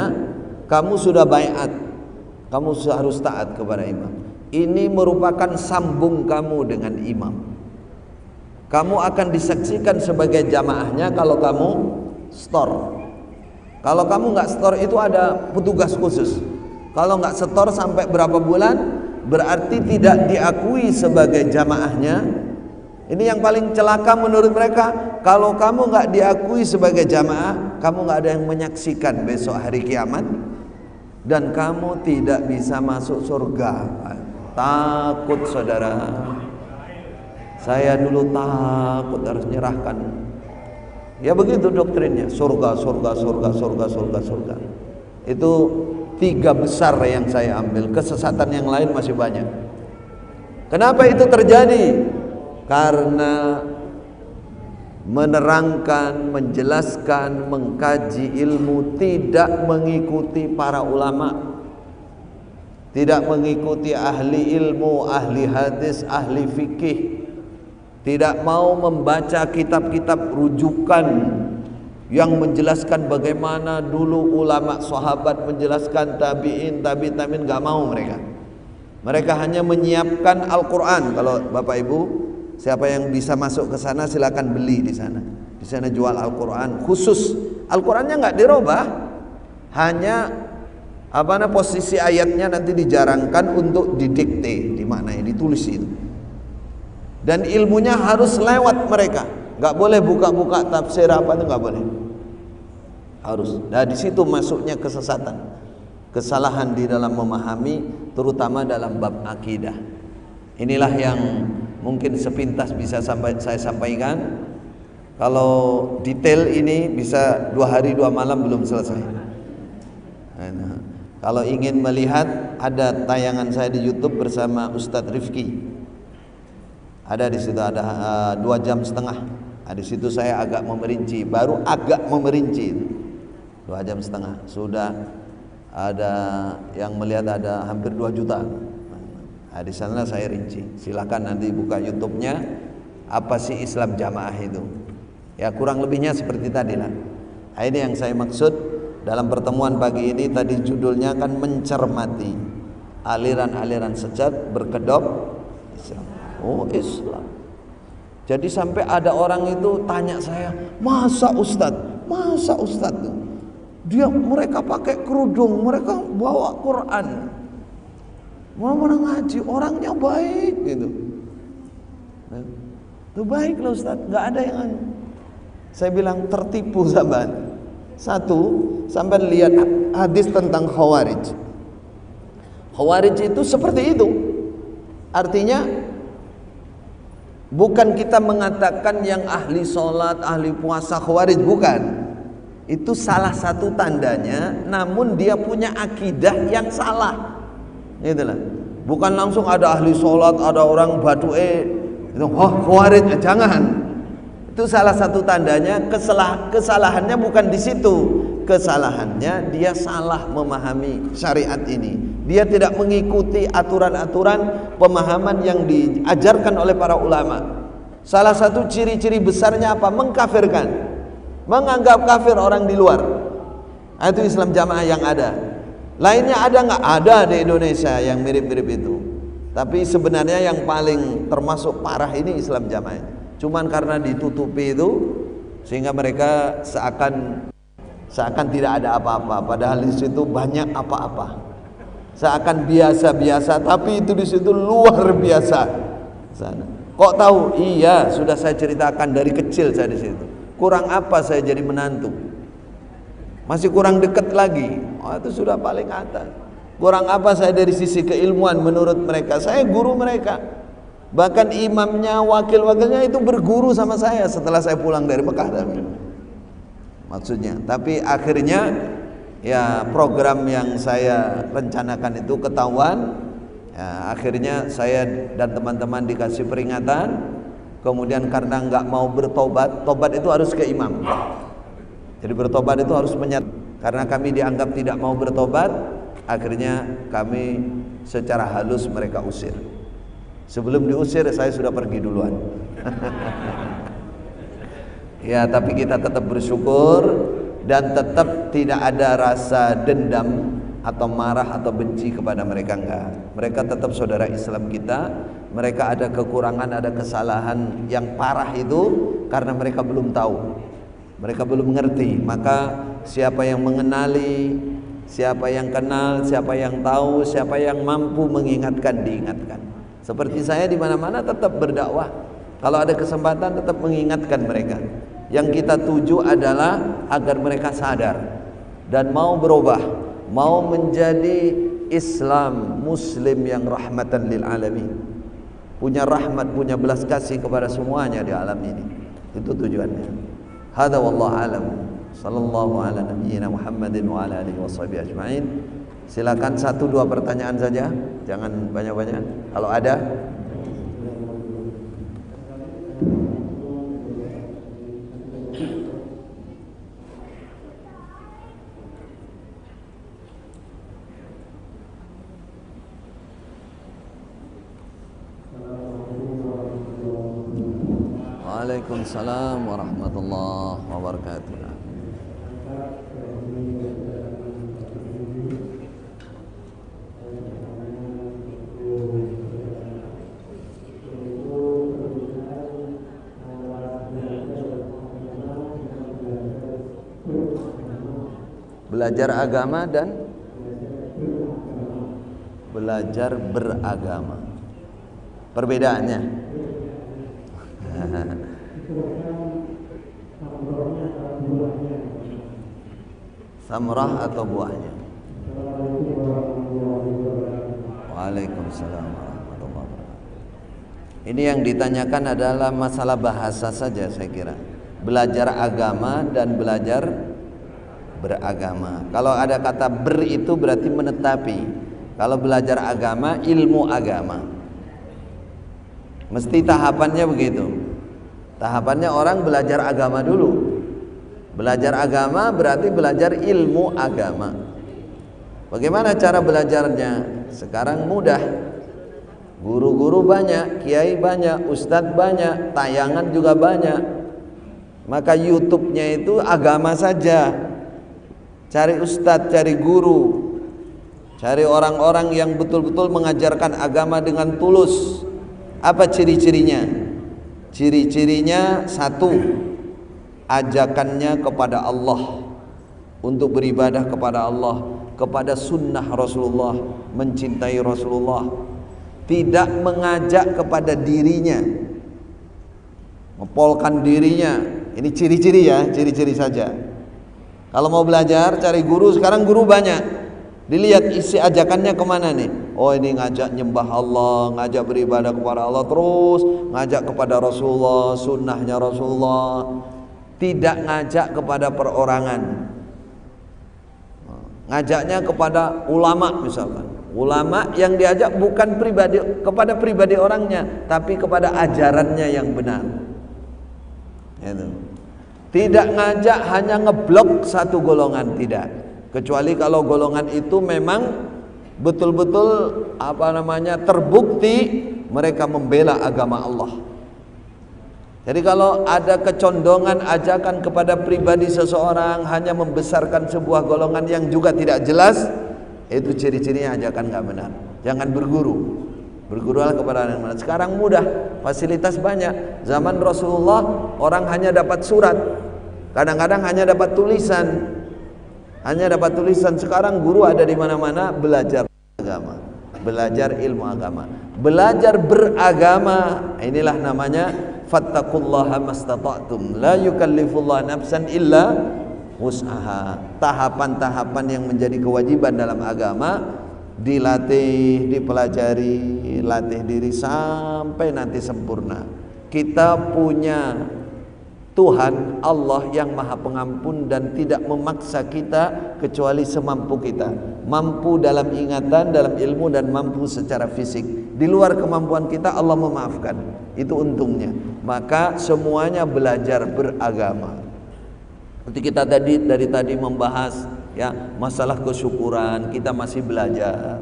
kamu sudah baiat, kamu harus taat kepada imam. Ini merupakan sambung kamu dengan imam. Kamu akan disaksikan sebagai jamaahnya kalau kamu store. Kalau kamu nggak store itu ada petugas khusus. Kalau nggak store sampai berapa bulan, berarti tidak diakui sebagai jamaahnya. Ini yang paling celaka menurut mereka. Kalau kamu nggak diakui sebagai jamaah, kamu nggak ada yang menyaksikan besok hari kiamat, dan kamu tidak bisa masuk surga. Takut, saudara. Saya dulu takut harus menyerahkan. Ya begitu doktrinnya, surga, surga, surga, surga, surga, surga. Itu 3 besar yang saya ambil. Kesesatan yang lain masih banyak. Kenapa itu terjadi? Karena menerangkan, menjelaskan, mengkaji ilmu tidak mengikuti para ulama, tidak mengikuti ahli ilmu, ahli hadis, ahli fikih. Tidak mau membaca kitab-kitab rujukan yang menjelaskan bagaimana dulu ulama sahabat menjelaskan, tabi'in, tabi'in, gak mau mereka. Mereka hanya menyiapkan Al-Quran. Kalau Bapak Ibu, siapa yang bisa masuk ke sana silakan beli di sana. Di sana jual Al-Quran khusus. Al-Qurannya nggak dirubah, hanya posisi ayatnya nanti dijarangkan untuk didikte, dimaknai, ditulis itu. Dan ilmunya harus lewat mereka, nggak boleh buka-buka tafsir apa itu, nggak boleh. Harus. Nah di situ masuknya kesesatan, kesalahan di dalam memahami, terutama dalam bab akidah. Inilah yang mungkin sepintas bisa saya sampaikan. Kalau detail ini bisa 2 hari 2 malam belum selesai. Nah, kalau ingin melihat, ada tayangan saya di YouTube bersama Ustadz Rifki. Ada di situ, ada 2,5 jam. Nah, di situ saya agak memerinci, baru agak memerinci 2,5 jam. Sudah ada yang melihat, ada hampir 2 juta. Nah, di sana saya rinci. Silakan nanti buka YouTube-nya. Apa sih Islam jamaah itu? Ya kurang lebihnya seperti tadi lah. Nah, ini yang saya maksud dalam pertemuan pagi ini. Tadi judulnya kan mencermati aliran-aliran sesat berkedok Islam. Oh Islam. Jadi sampai ada orang itu tanya saya, masa Ustadz mereka pakai kerudung, mereka bawa Quran, mana ngaji, orangnya baik gitu. Itu baik loh Ustadz, nggak ada yang. Saya bilang tertipu sahabat. Satu, sampai lihat hadis tentang Khawarij. Khawarij itu seperti itu. Artinya Bukan kita mengatakan yang ahli sholat, ahli puasa khawarij, bukan. Itu salah satu tandanya, namun dia punya akidah yang salah. Itulah. Bukan langsung ada ahli sholat, ada orang Badu'e, itu khawarij, jangan. Itu salah satu tandanya. Kesalahannya bukan di situ. Kesalahannya dia salah memahami syariat ini. Dia tidak mengikuti aturan-aturan pemahaman yang diajarkan oleh para ulama. Salah satu ciri-ciri besarnya apa? Mengkafirkan, menganggap kafir orang di luar. Itu Islam Jamaah yang ada. Lainnya ada nggak? Ada di Indonesia yang mirip-mirip itu. Tapi sebenarnya yang paling termasuk parah ini Islam Jamaah. Cuman karena ditutupi itu, sehingga mereka seakan tidak ada apa-apa. Padahal di situ banyak apa-apa. Seakan biasa-biasa, tapi itu di situ luar biasa. Sana. Kok tahu? Iya, sudah saya ceritakan dari kecil saya di situ. Kurang apa saya jadi menantu? Masih kurang dekat lagi. Oh, itu sudah paling atas. Kurang apa saya dari sisi keilmuan menurut mereka? Saya guru mereka. Bahkan imamnya, wakil-wakilnya itu berguru sama saya setelah saya pulang dari Mekah. Maksudnya, tapi akhirnya ya program yang saya rencanakan itu ketahuan. Ya, akhirnya saya dan teman-teman dikasih peringatan. Kemudian karena nggak mau bertobat, tobat itu harus ke imam. Jadi bertobat itu harus karena kami dianggap tidak mau bertobat, akhirnya kami secara halus mereka usir. Sebelum diusir saya sudah pergi duluan. Ya, tapi kita tetap bersyukur dan tetap tidak ada rasa dendam atau marah atau benci kepada mereka, enggak. Mereka tetap saudara Islam kita. Mereka ada kekurangan, ada kesalahan yang parah itu karena mereka belum tahu. Mereka belum mengerti. Maka siapa yang mengenali, siapa yang kenal, siapa yang tahu, siapa yang mampu mengingatkan, diingatkan. Seperti saya di mana-mana tetap berdakwah. Kalau ada kesempatan tetap mengingatkan mereka. Yang kita tuju adalah agar mereka sadar dan mau berubah, mau menjadi Islam Muslim yang rahmatan lil alamin. Punya rahmat, punya belas kasih kepada semuanya di alam ini. Itu tujuannya. Hada wallahu alam. Sallallahu ala nabiyyina Muhammadin wa ala alihi washabihi ajmain. Silakan 1-2 pertanyaan saja, jangan banyak-banyak. Kalau ada. Waalaikumsalam warahmatullahi wabarakatuh. Belajar agama dan belajar beragama. Perbedaannya samrah atau buahnya. Waalaikumsalam warahmatullahi wabarakatuh. Ini yang ditanyakan adalah masalah bahasa saja saya kira. Belajar agama dan belajar beragama. Kalau ada kata ber itu berarti menetapi. Kalau belajar agama, ilmu agama. Mesti tahapannya begitu. Tahapannya orang belajar agama dulu. Belajar agama berarti belajar ilmu agama. Bagaimana cara belajarnya? Sekarang mudah. Guru-guru banyak, kiai banyak, ustadz banyak, tayangan juga banyak. Maka YouTube-nya itu agama saja. Cari ustadz, cari guru, cari orang-orang yang betul-betul mengajarkan agama dengan tulus. Apa ciri-cirinya? Ciri-cirinya 1, ajakannya kepada Allah, untuk beribadah kepada Allah, kepada sunnah Rasulullah, mencintai Rasulullah. Tidak mengajak kepada dirinya, mempolkan dirinya. Ini ciri-ciri ya, ciri-ciri saja. Kalau mau belajar cari guru, sekarang guru banyak. Dilihat isi ajakannya kemana nih? Oh, ini ngajak nyembah Allah, ngajak beribadah kepada Allah, terus ngajak kepada Rasulullah, sunnahnya Rasulullah. Tidak ngajak kepada perorangan, ngajaknya kepada ulama misalkan. Ulama yang diajak bukan pribadi kepada pribadi orangnya, tapi kepada ajarannya yang benar. Itu. Tidak ngajak hanya ngeblok satu golongan, tidak. Kecuali kalau golongan itu memang betul-betul terbukti mereka membela agama Allah. Jadi kalau ada kecondongan ajakan kepada pribadi seseorang hanya membesarkan sebuah golongan yang juga tidak jelas, itu ciri-cirinya ajakan nggak benar. Jangan berguru. Bergurulah kepada yang benar. Sekarang mudah, fasilitas banyak. Zaman Rasulullah orang hanya dapat surat, kadang-kadang hanya dapat tulisan. Sekarang guru ada di mana-mana, belajar agama, belajar ilmu agama, belajar beragama. Inilah namanya fattaqullaha mastata'tum, la yukallifullahu nafsan illa wus'aha. Tahapan-tahapan yang menjadi kewajiban dalam agama dilatih, dipelajari, latih diri sampai nanti sempurna. Kita punya Tuhan Allah yang maha pengampun dan tidak memaksa kita kecuali semampu kita. Mampu dalam ingatan, dalam ilmu, dan mampu secara fisik. Di luar kemampuan kita Allah memaafkan. Itu untungnya. Maka semuanya belajar beragama. Seperti kita dari tadi membahas ya, masalah kesyukuran kita masih belajar.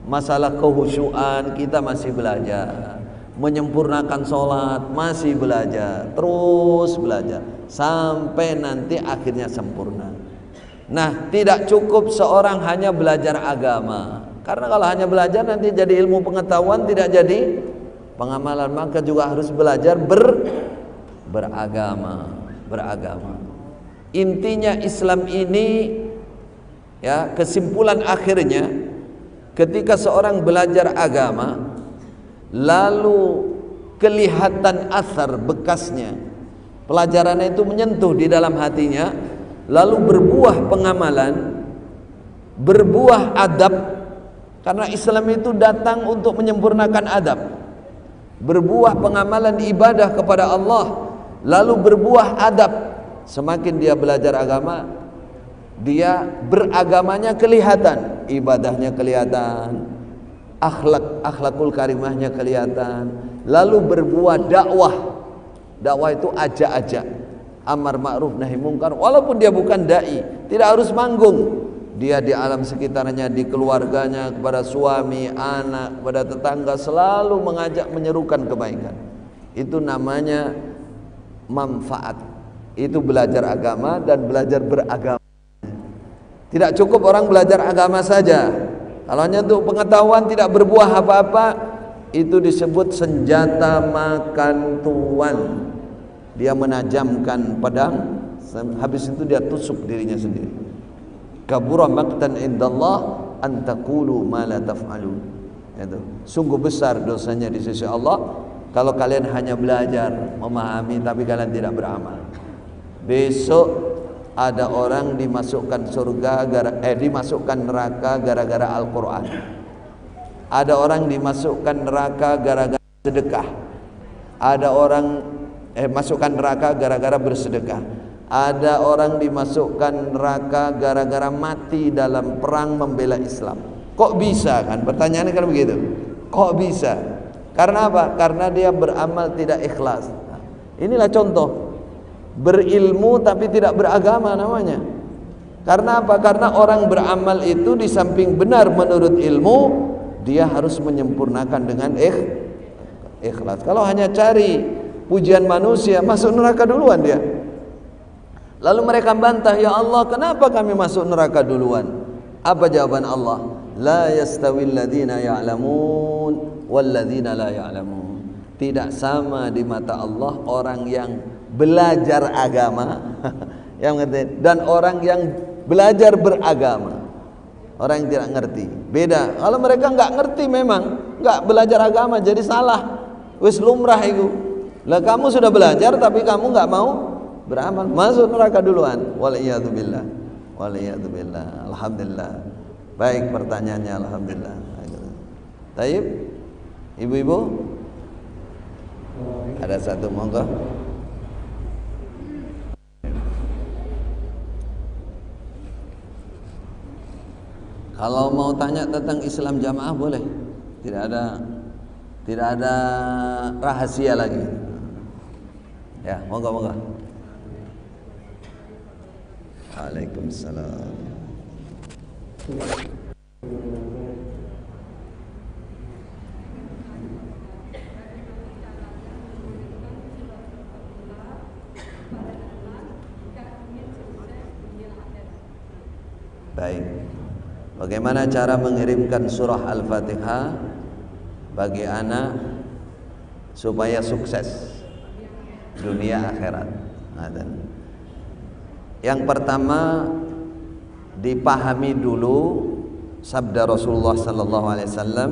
Masalah kehusyuan kita masih belajar. Menyempurnakan sholat masih belajar, terus belajar sampai nanti akhirnya sempurna. Nah, tidak cukup seorang hanya belajar agama, karena kalau hanya belajar nanti jadi ilmu pengetahuan, tidak jadi pengamalan. Maka juga harus belajar beragama. Intinya Islam ini ya, kesimpulan akhirnya ketika seorang belajar agama lalu kelihatan asar bekasnya, pelajarannya itu menyentuh di dalam hatinya, lalu berbuah pengamalan, berbuah adab, karena Islam itu datang untuk menyempurnakan adab, berbuah pengamalan ibadah kepada Allah, lalu berbuah adab. Semakin dia belajar agama, dia beragamanya kelihatan, ibadahnya kelihatan, akhlakul karimahnya kelihatan, lalu berbuah dakwah itu ajak-ajak, amar ma'ruf nahi mungkar, walaupun dia bukan dai, tidak harus manggung, dia di alam sekitarnya, di keluarganya, kepada suami, anak, kepada tetangga, selalu mengajak menyerukan kebaikan. Itu namanya manfaat. Itu belajar agama dan belajar beragama. Tidak cukup orang belajar agama saja. Kalau hanya untuk pengetahuan tidak berbuah apa-apa, itu disebut senjata makan tuan. Dia menajamkan pedang, habis itu dia tusuk dirinya sendiri. Kabura maqtan indallah an taqulu ma la taf'alun. Itu sungguh besar dosanya di sisi Allah kalau kalian hanya belajar, memahami, tapi kalian tidak beramal. Besok ada orang dimasukkan surga dimasukkan neraka gara-gara Al-Quran. Ada orang dimasukkan neraka gara-gara sedekah. Ada orang masukkan neraka gara-gara bersedekah. Ada orang dimasukkan neraka gara-gara mati dalam perang membela Islam. Kok bisa kan? Pertanyaannya kan begitu. Kok bisa? Karena apa? Karena dia beramal tidak ikhlas. Nah, inilah contoh berilmu tapi tidak beragama namanya. Karena apa? Karena orang beramal itu di samping benar menurut ilmu, dia harus menyempurnakan dengan ikhlas. Kalau hanya cari pujian manusia, masuk neraka duluan dia. Lalu mereka bantah, ya Allah, kenapa kami masuk neraka duluan? Apa jawaban Allah? La yastawil ladzina ya'lamun wal ladzina la ya'lamun. Tidak sama di mata Allah orang yang belajar agama yang ngerti dan orang yang belajar beragama. Orang yang tidak ngerti beda. Kalau mereka nggak ngerti, memang nggak belajar agama, jadi salah, wis lumrah itu. Lah kamu sudah belajar tapi kamu nggak mau beramal, masuk neraka duluan. Waliyadzubillah. Alhamdulillah, Baik pertanyaannya, alhamdulillah. Taib, ibu-ibu, ada satu, monggo. Kalau mau tanya tentang Islam jamaah boleh, tidak ada rahasia lagi. Ya, monggo. Waalaikumsalam. Baik. Bagaimana cara mengirimkan surah Al-Fatihah bagi anak supaya sukses dunia akhirat? Yang pertama, dipahami dulu sabda Rasulullah sallallahu alaihi wasallam,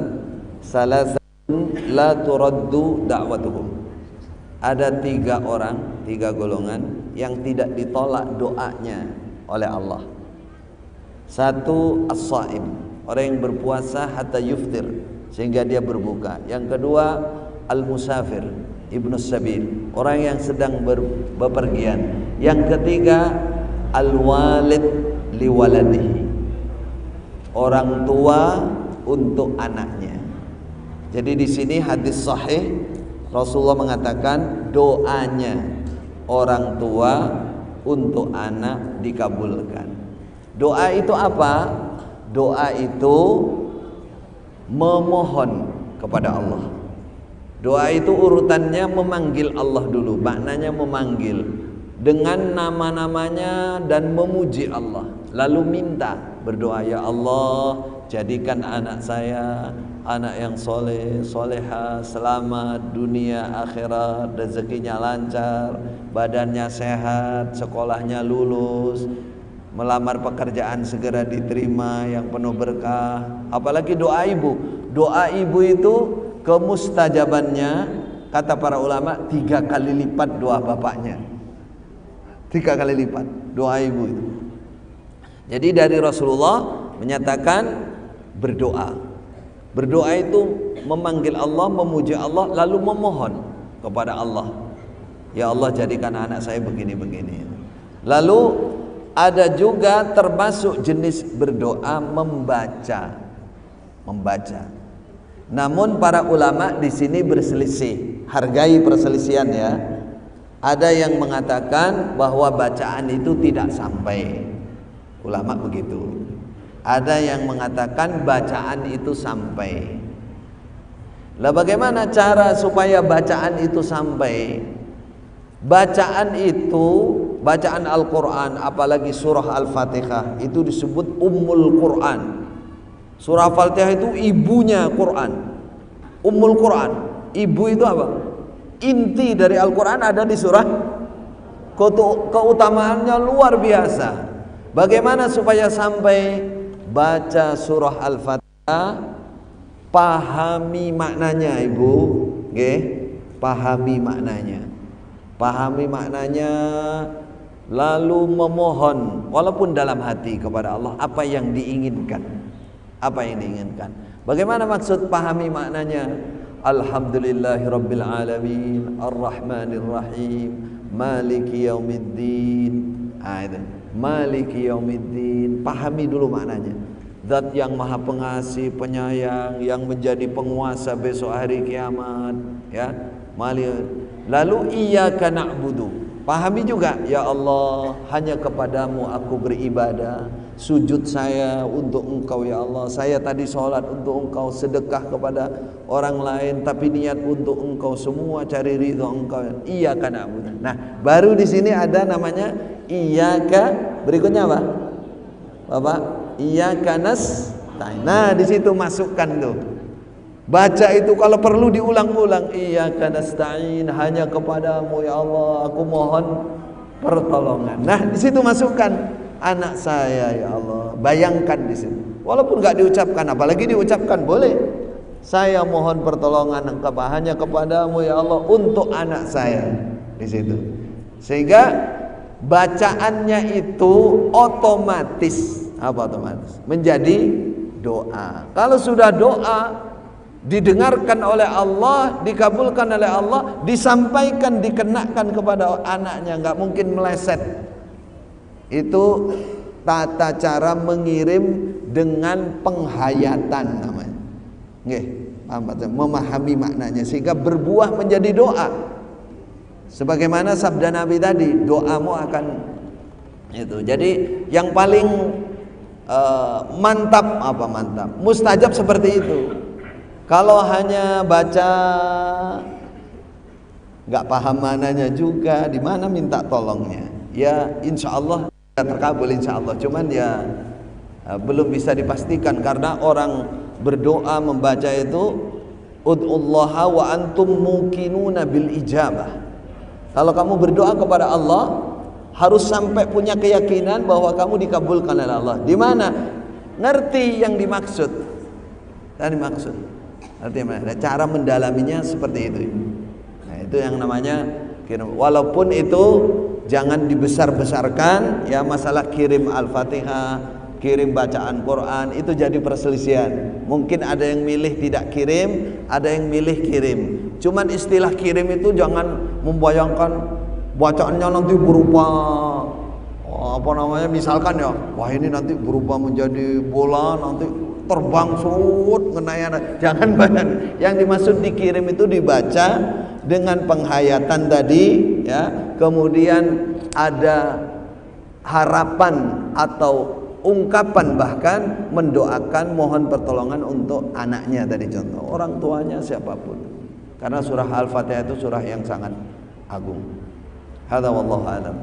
"Salasatun la turaddu da'watuhum." Ada 3 orang, 3 golongan yang tidak ditolak doanya oleh Allah. Satu, as-shaim, orang yang berpuasa hatta yuftir, sehingga dia berbuka. Yang kedua, al-musafir, ibnu sabil, orang yang sedang bepergian. Yang ketiga, al-walid liwaladihi, orang tua untuk anaknya. Jadi di sini hadis sahih Rasulullah mengatakan doanya orang tua untuk anak dikabulkan. Doa itu apa? Doa itu memohon kepada Allah. Doa itu urutannya memanggil Allah dulu, maknanya memanggil dengan nama-namanya dan memuji Allah. Lalu minta, berdoa, ya Allah, jadikan anak saya anak yang soleh, soleha, selamat dunia akhirat, rezekinya lancar, badannya sehat, sekolahnya lulus, melamar pekerjaan segera diterima yang penuh berkah. Apalagi doa ibu. Doa ibu itu kemustajabannya, kata para ulama, 3 kali lipat doa bapaknya. 3 kali lipat doa ibu itu. Jadi dari Rasulullah menyatakan berdoa. Berdoa itu memanggil Allah, memuji Allah, lalu memohon kepada Allah, ya Allah jadikan anak saya begini-begini. Lalu ada juga termasuk jenis berdoa membaca. Namun para ulama di sini berselisih, hargai perselisihan ya. Ada yang mengatakan bahwa bacaan itu tidak sampai, ulama begitu. Ada yang mengatakan bacaan itu sampai. Lah bagaimana cara supaya bacaan itu sampai? Bacaan itu, bacaan Al-Quran, apalagi surah Al-Fatihah, itu disebut Ummul Quran. Surah Al-Fatihah itu ibunya Quran, Ummul Quran. Ibu itu apa? Inti dari Al-Quran ada di surah. Keutamaannya luar biasa. Bagaimana supaya sampai? Baca surah Al-Fatihah, pahami maknanya ibu, pahami maknanya, lalu memohon walaupun dalam hati kepada Allah apa yang diinginkan. Bagaimana maksud pahami maknanya? Alhamdulillahirabbil alamin, arrahmanir rahim, maliki yaumiddin. Maliki yaumiddin, pahami dulu maknanya. Zat yang maha pengasih, penyayang, yang menjadi penguasa besok hari kiamat, ya. Lalu iyyaka na'budu, pahami juga, ya Allah, hanya kepadamu aku beribadah. Sujud saya untuk engkau ya Allah. Saya tadi sholat untuk engkau, sedekah kepada orang lain, tapi niat untuk engkau, semua cari ridho engkau. Iyyaka na'budu. Nah, baru di sini ada namanya iyyaka, berikutnya apa? Bapak, iyyaka nasta'in. Nah, di situ masukkan tuh. Baca itu kalau perlu diulang-ulang, iyyaka nasta'in, hanya kepadamu ya Allah aku mohon pertolongan. Nah, di situ masukkan anak saya ya Allah. Bayangkan di situ. Walaupun enggak diucapkan, apalagi diucapkan boleh. Saya mohon pertolongan hanya kepadamu ya Allah untuk anak saya di situ. Sehingga bacaannya itu otomatis menjadi doa. Kalau sudah doa didengarkan oleh Allah, dikabulkan oleh Allah, disampaikan, dikenakan kepada anaknya, nggak mungkin meleset. Itu tata cara mengirim dengan penghayatan namanya. Nggih, paham Pak? Memahami maknanya sehingga berbuah menjadi doa. Sebagaimana sabda Nabi tadi, doamu akan itu. Jadi yang paling mantap, mustajab seperti itu. Kalau hanya baca nggak paham mananya juga, di mana minta tolongnya, ya insya Allah terkabul insya Allah. Cuman ya belum bisa dipastikan karena orang berdoa membaca itu ud'ullaha wa antum muqinuna bil ijabah. Kalau kamu berdoa kepada Allah harus sampai punya keyakinan bahwa kamu dikabulkan oleh Allah. Di mana? Ngerti yang dimaksud. Dan dimaksud. Artinya cara mendalaminya seperti itu. Nah, itu yang namanya kirim. Walaupun itu jangan dibesar-besarkan ya, masalah kirim Al-Fatihah, kirim bacaan Quran itu jadi perselisihan. Mungkin ada yang milih tidak kirim, ada yang milih kirim. Cuman istilah kirim itu jangan membayangkan bacaannya nanti berupa misalkan ya, wah ini nanti berubah menjadi bola, nanti terbang surut ngenai anak. Jangan bayang. Yang dimaksud dikirim itu dibaca dengan penghayatan tadi ya, kemudian ada harapan atau ungkapan, bahkan mendoakan mohon pertolongan untuk anaknya tadi, contoh orang tuanya siapapun, karena surah Al-Fatihah itu surah yang sangat agung. Hadza wallahu a'lam.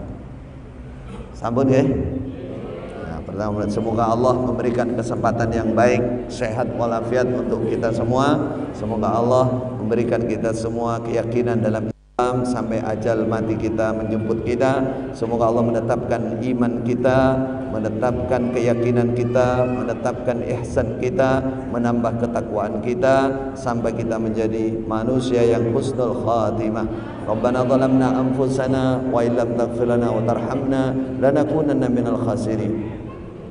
Sambut ya. Nah, pertama, semoga Allah memberikan kesempatan yang baik, sehat walafiat untuk kita semua. Semoga Allah memberikan kita semua keyakinan dalam Islam sampai ajal mati kita menjemput kita. Semoga Allah menetapkan iman kita, menetapkan keyakinan kita, menetapkan ihsan kita, menambah ketakwaan kita sampai kita menjadi manusia yang husnul khatimah. Rabbana zalamna anfusana wa illam taghfir lana wa tarhamna lanakunanna minal khasirin.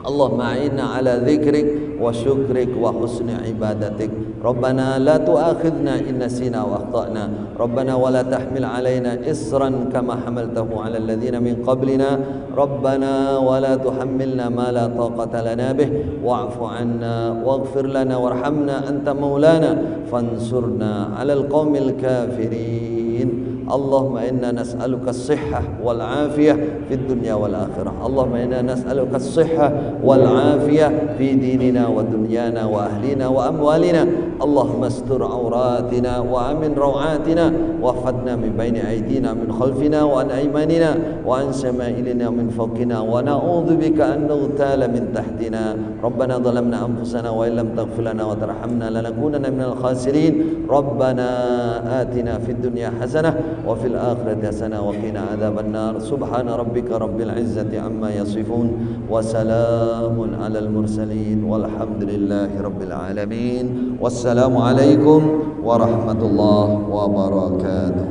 Allahumma a'inna ala dzikrik wa syukrik wa husni ibadatik. Rabbana la tu'akhidna in nasina wa akhtana. Rabbana wa la tahmil alaina isran kama hamaltahu ala alladhina min qablina. Rabbana wa la tuhammilna ma la taqata lana bih wa'fu 'anna waghfir lana warhamna anta maulana fansurna 'alal qaumil kafirin. Allahumma inna nas'aluka as-sihhah wal 'afiyah fid dunya wal akhirah. Allahumma inna nas'aluka as-sihhah wal 'afiyah fi dinina wa dunyana wa ahlina wa amwalina. Allahumma astur 'auratina wa amin rawatina wa hfadna min baini aydina min khalfina wa an aymanina wa an shama'ilina min fawqina wa na'udzu bika an nughtala min tahtina. Rabbana zalamna anfusana wa illam taghfir lana wa tarhamna lanakunanna minal khasirin. Rabbana atina fid dunya hasanah wa fil akhirati hasanah wa qina adzaban nar. Subhana rabbika rabbil izzati amma yasifun wa salamun alal mursalin walhamdulillahi rabbil alamin. Wassalamu alaikum warahmatullahi wabarakatuh.